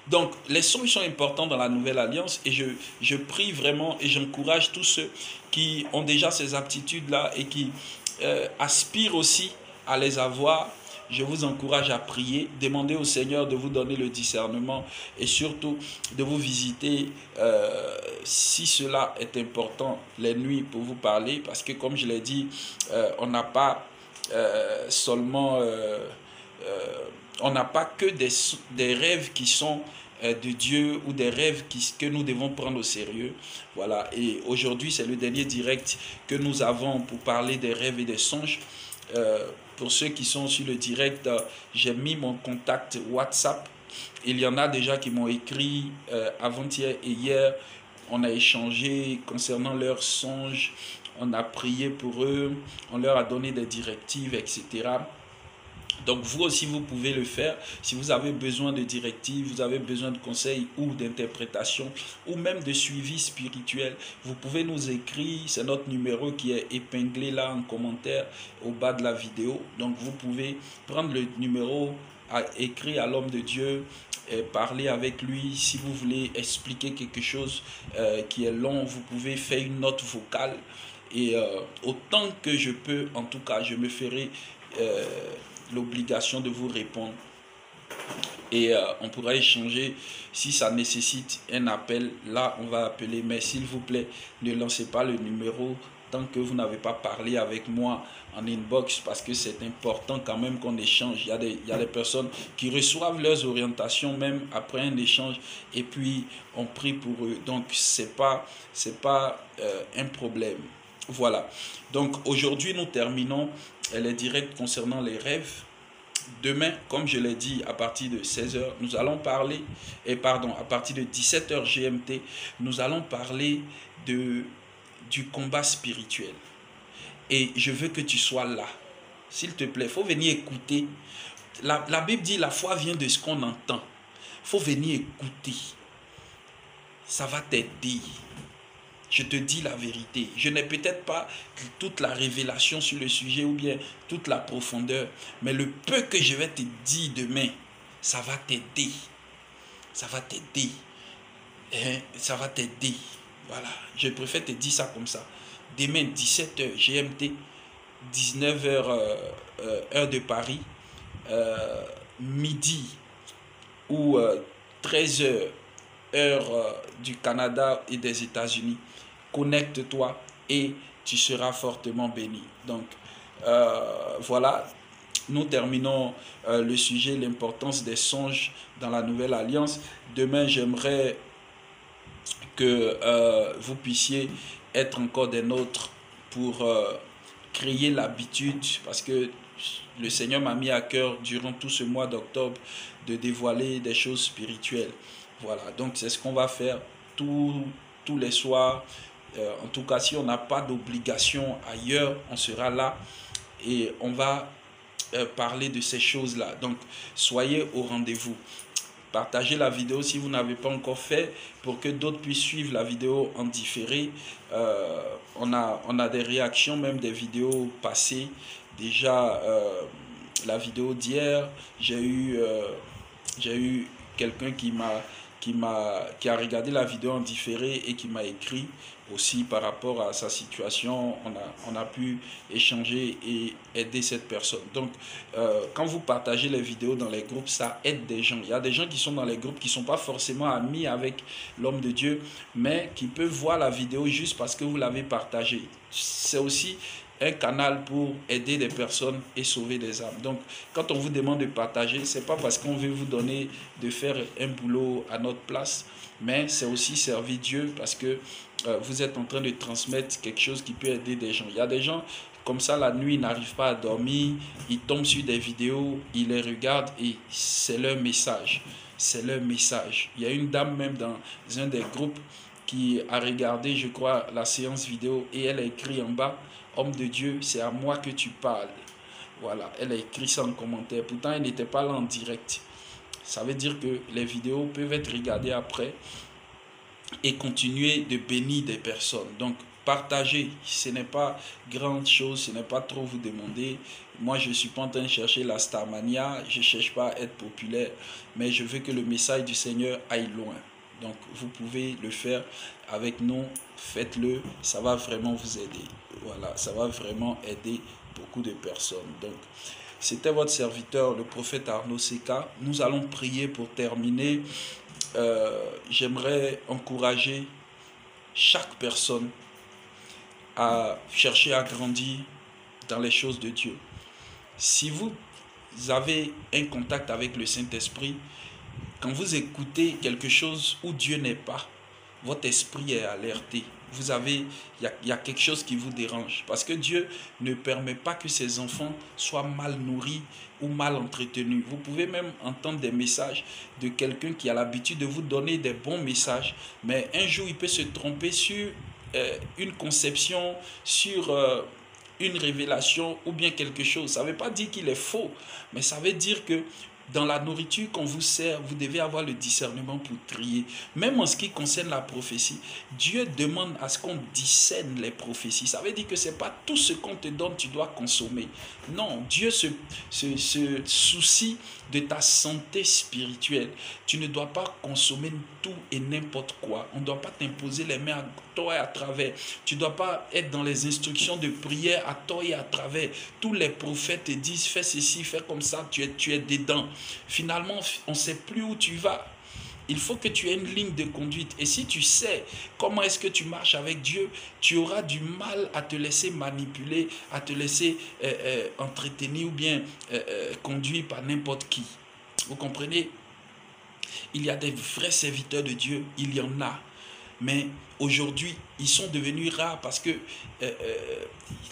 Donc, les songes sont importants dans la nouvelle alliance et je prie vraiment et j'encourage tous ceux qui ont déjà ces aptitudes-là et qui aspirent aussi à les avoir. Je vous encourage à prier, demandez au Seigneur de vous donner le discernement et surtout de vous visiter si cela est important les nuits pour vous parler parce que comme je l'ai dit, on n'a pas seulement... on n'a pas que des rêves qui sont de Dieu ou des rêves que nous devons prendre au sérieux. Voilà. Et aujourd'hui, c'est le dernier direct que nous avons pour parler des rêves et des songes. Pour ceux qui sont sur le direct, j'ai mis mon contact WhatsApp. Il y en a déjà qui m'ont écrit avant-hier et hier. On a échangé concernant leurs songes. On a prié pour eux. On leur a donné des directives, etc. Donc vous aussi, vous pouvez le faire. Si vous avez besoin de directives, vous avez besoin de conseils ou d'interprétation ou même de suivi spirituel, vous pouvez nous écrire. C'est notre numéro qui est épinglé là en commentaire au bas de la vidéo. Donc vous pouvez prendre le numéro, écrire à l'homme de Dieu, parler avec lui. Si vous voulez expliquer quelque chose qui est long, vous pouvez faire une note vocale. Et autant que je peux, en tout cas, je me ferai... l'obligation de vous répondre et on pourra échanger. Si ça nécessite un appel, là on va appeler, mais s'il vous plaît ne lancez pas le numéro tant que vous n'avez pas parlé avec moi en inbox parce que c'est important quand même qu'on échange. Il y a des personnes qui reçoivent leurs orientations même après un échange et puis on prie pour eux, donc c'est pas un problème. Voilà, donc aujourd'hui nous terminons les directs concernant les rêves. Demain, comme je l'ai dit, à partir de 16 h, nous allons parler, à partir de 17 h GMT, nous allons parler du combat spirituel. Et je veux que tu sois là. S'il te plaît, il faut venir écouter. La Bible dit la foi vient de ce qu'on entend. Il faut venir écouter. Ça va t'aider. Je te dis la vérité. Je n'ai peut-être pas toute la révélation sur le sujet ou bien toute la profondeur. Mais le peu que je vais te dire demain, ça va t'aider. Ça va t'aider. Ça va t'aider. Voilà. Je préfère te dire ça comme ça. Demain, 17 h GMT, 19 h heure de Paris, midi ou 13 h heure du Canada et des États-Unis. Connecte-toi, et tu seras fortement béni. Donc, voilà, nous terminons le sujet, l'importance des songes dans la nouvelle alliance. Demain, j'aimerais que vous puissiez être encore des nôtres pour créer l'habitude, parce que le Seigneur m'a mis à cœur durant tout ce mois d'octobre de dévoiler des choses spirituelles. Voilà, donc c'est ce qu'on va faire tous les soirs. En tout cas, si on n'a pas d'obligation ailleurs, on sera là et on va parler de ces choses-là. Donc, soyez au rendez-vous. Partagez la vidéo si vous n'avez pas encore fait pour que d'autres puissent suivre la vidéo en différé. On a des réactions, même des vidéos passées. Déjà, la vidéo d'hier, j'ai eu quelqu'un qui a regardé la vidéo en différé et qui m'a écrit aussi par rapport à sa situation. On a pu échanger et aider cette personne. Donc, quand vous partagez les vidéos dans les groupes, ça aide des gens. Il y a des gens qui sont dans les groupes qui ne sont pas forcément amis avec l'homme de Dieu, mais qui peuvent voir la vidéo juste parce que vous l'avez partagée. C'est aussi un canal pour aider des personnes et sauver des âmes. Donc, quand on vous demande de partager, ce n'est pas parce qu'on veut vous donner de faire un boulot à notre place, mais c'est aussi servir Dieu parce que vous êtes en train de transmettre quelque chose qui peut aider des gens. Il y a des gens comme ça, la nuit, ils n'arrivent pas à dormir, ils tombent sur des vidéos, ils les regardent et c'est leur message. C'est leur message. Il y a une dame même dans un des groupes qui a regardé, je crois, la séance vidéo et elle a écrit en bas: homme de Dieu, c'est à moi que tu parles. Voilà, elle a écrit ça en commentaire. Pourtant, elle n'était pas là en direct. Ça veut dire que les vidéos peuvent être regardées après et continuer de bénir des personnes. Donc, partager, ce n'est pas grande chose, ce n'est pas trop vous demander. Moi, je ne suis pas en train de chercher la starmania, je ne cherche pas à être populaire, mais je veux que le message du Seigneur aille loin. Donc, vous pouvez le faire avec nous, faites-le, ça va vraiment vous aider. Voilà, ça va vraiment aider beaucoup de personnes. Donc, c'était votre serviteur, le prophète Arnaud Seka. Nous allons prier pour terminer. J'aimerais encourager chaque personne à chercher à grandir dans les choses de Dieu. Si vous avez un contact avec le Saint-Esprit, quand vous écoutez quelque chose où Dieu n'est pas, votre esprit est alerté. Il y a quelque chose qui vous dérange. Parce que Dieu ne permet pas que ses enfants soient mal nourris ou mal entretenus. Vous pouvez même entendre des messages de quelqu'un qui a l'habitude de vous donner des bons messages, mais un jour il peut se tromper sur une conception, sur une révélation ou bien quelque chose. Ça ne veut pas dire qu'il est faux, mais ça veut dire que dans la nourriture qu'on vous sert, vous devez avoir le discernement pour trier. Même en ce qui concerne la prophétie, Dieu demande à ce qu'on discerne les prophéties. Ça veut dire que ce n'est pas tout ce qu'on te donne, tu dois consommer. Non, Dieu se soucie de ta santé spirituelle. Tu ne dois pas consommer tout et n'importe quoi. On ne doit pas t'imposer les mains à tort et à travers. Tu ne dois pas être dans les instructions de prière à tort et à travers. Tous les prophètes te disent fais ceci, fais comme ça, tu es dedans. Finalement, on ne sait plus où tu vas. Il faut que tu aies une ligne de conduite. Et si tu sais comment est-ce que tu marches avec Dieu, tu auras du mal à te laisser manipuler, à te laisser entretenir ou bien conduire par n'importe qui. Vous comprenez? Il y a des vrais serviteurs de Dieu, il y en a. Mais aujourd'hui, ils sont devenus rares parce que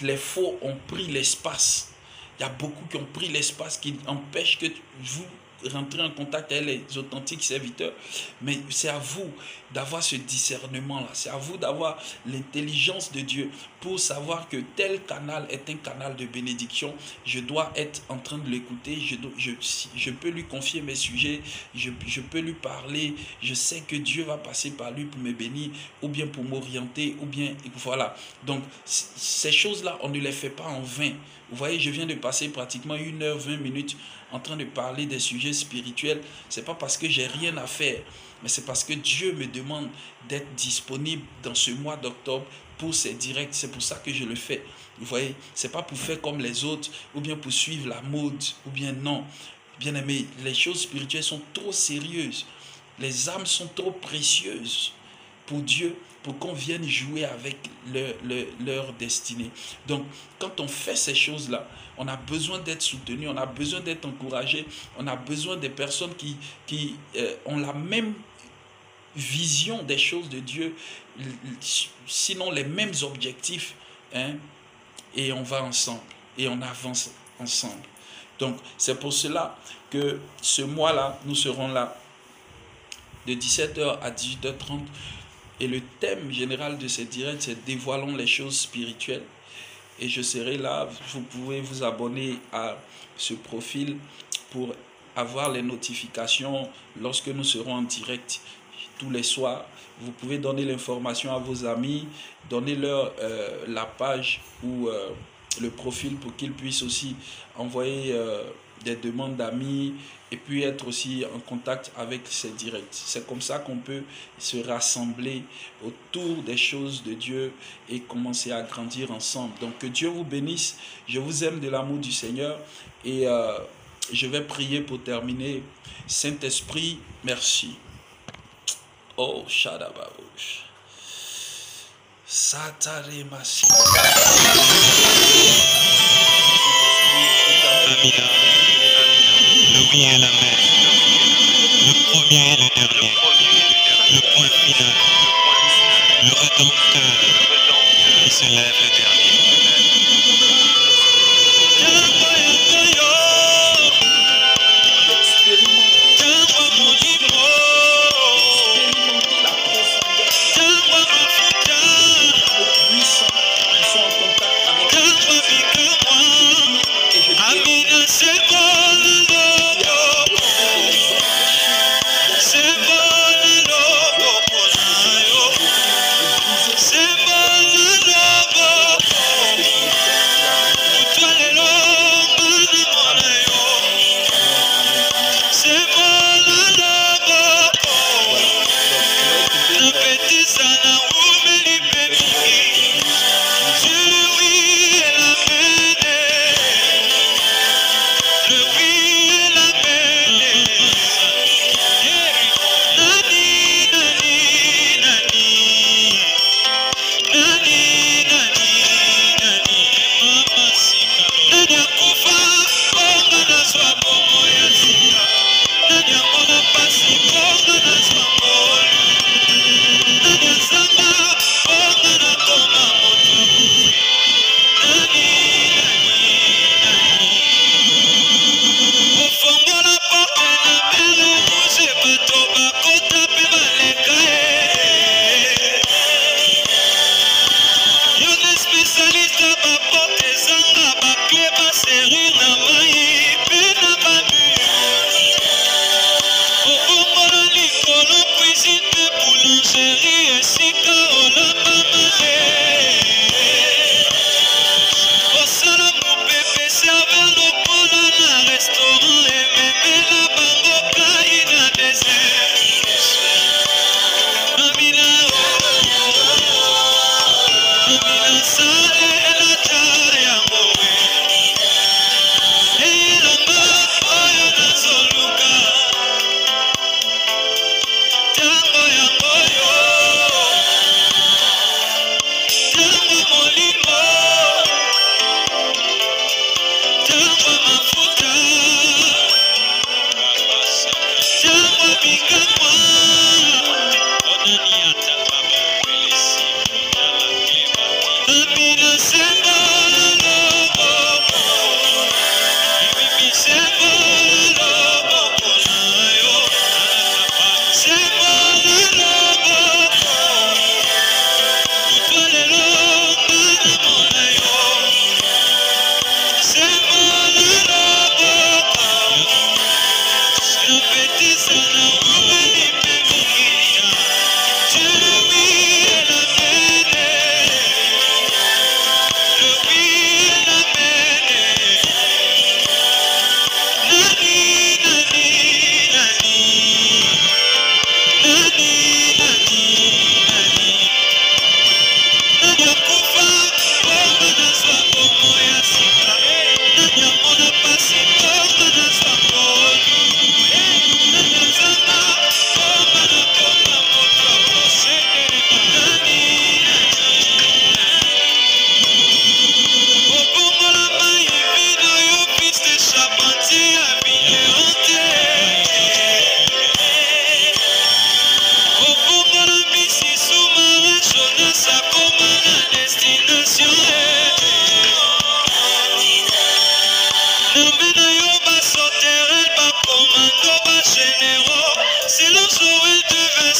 les faux ont pris l'espace. Il y a beaucoup qui ont pris l'espace qui empêche que vous rentrez en contact avec les authentiques serviteurs. Mais c'est à vous d'avoir ce discernement-là. C'est à vous d'avoir l'intelligence de Dieu pour savoir que tel canal est un canal de bénédiction. Je dois être en train de l'écouter. Je peux lui confier mes sujets. Je peux lui parler. Je sais que Dieu va passer par lui pour me bénir ou bien pour m'orienter ou bien voilà. Donc ces choses-là, on ne les fait pas en vain. Vous voyez, je viens de passer pratiquement 1h, 20 minutes en train de parler des sujets spirituels. Ce n'est pas parce que j'ai rien à faire, mais c'est parce que Dieu me demande d'être disponible dans ce mois d'octobre pour ces directs. C'est pour ça que je le fais. Vous voyez, ce n'est pas pour faire comme les autres ou bien pour suivre la mode ou bien non. Bien aimé, les choses spirituelles sont trop sérieuses. Les âmes sont trop précieuses. pour Dieu, pour qu'on vienne jouer avec leur destinée. Donc, quand on fait ces choses-là, on a besoin d'être soutenu, on a besoin d'être encouragé, on a besoin des personnes qui ont la même vision des choses de Dieu, sinon les mêmes objectifs, hein, et on va ensemble, et on avance ensemble. Donc, c'est pour cela que ce mois-là, nous serons là de 17h à 18h30. Et le thème général de cette directe, c'est dévoilons les choses spirituelles. Et je serai là, vous pouvez vous abonner à ce profil pour avoir les notifications lorsque nous serons en direct tous les soirs. Vous pouvez donner l'information à vos amis, donnez-leur la page ou le profil pour qu'ils puissent aussi envoyer des demandes d'amis et puis être aussi en contact avec ces directs. C'est comme ça qu'on peut se rassembler autour des choses de Dieu et commencer à grandir ensemble. Donc que Dieu vous bénisse. Je vous aime de l'amour du Seigneur et je vais prier pour terminer. Saint-Esprit, merci. Oh, Shadababouch. Satare Massi. Amina. Le oui et l'amen. Le premier et le dernier. Le point final. Le rédempteur. Il se lève le dernier.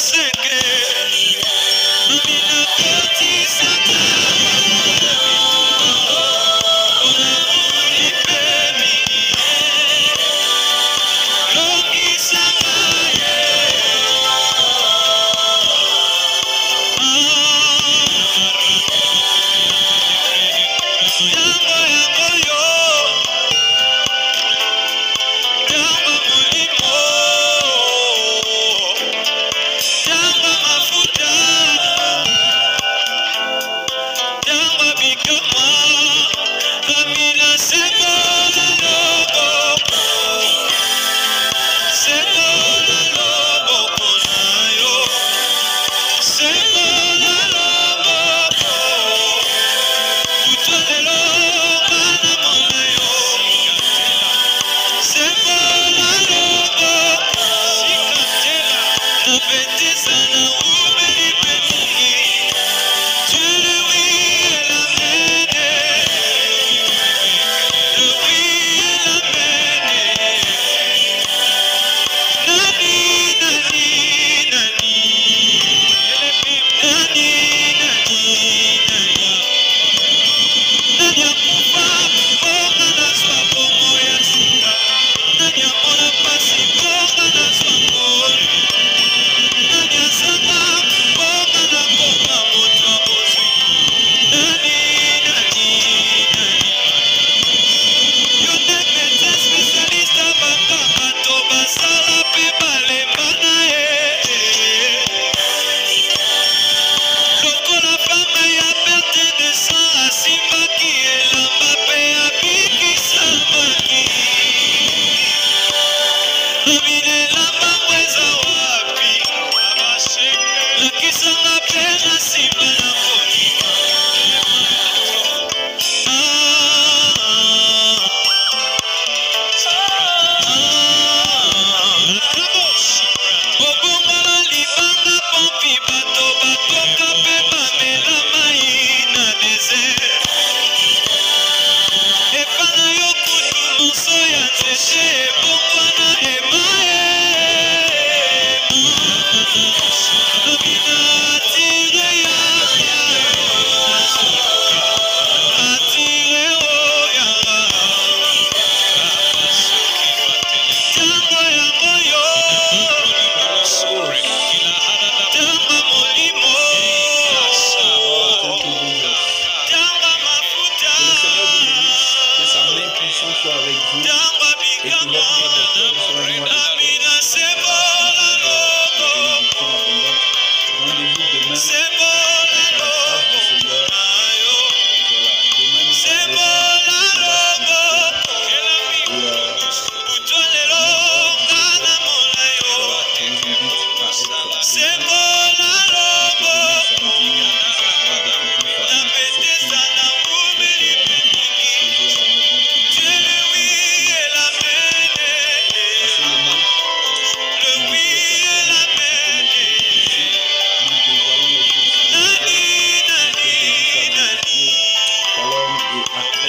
Shalom et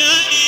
à très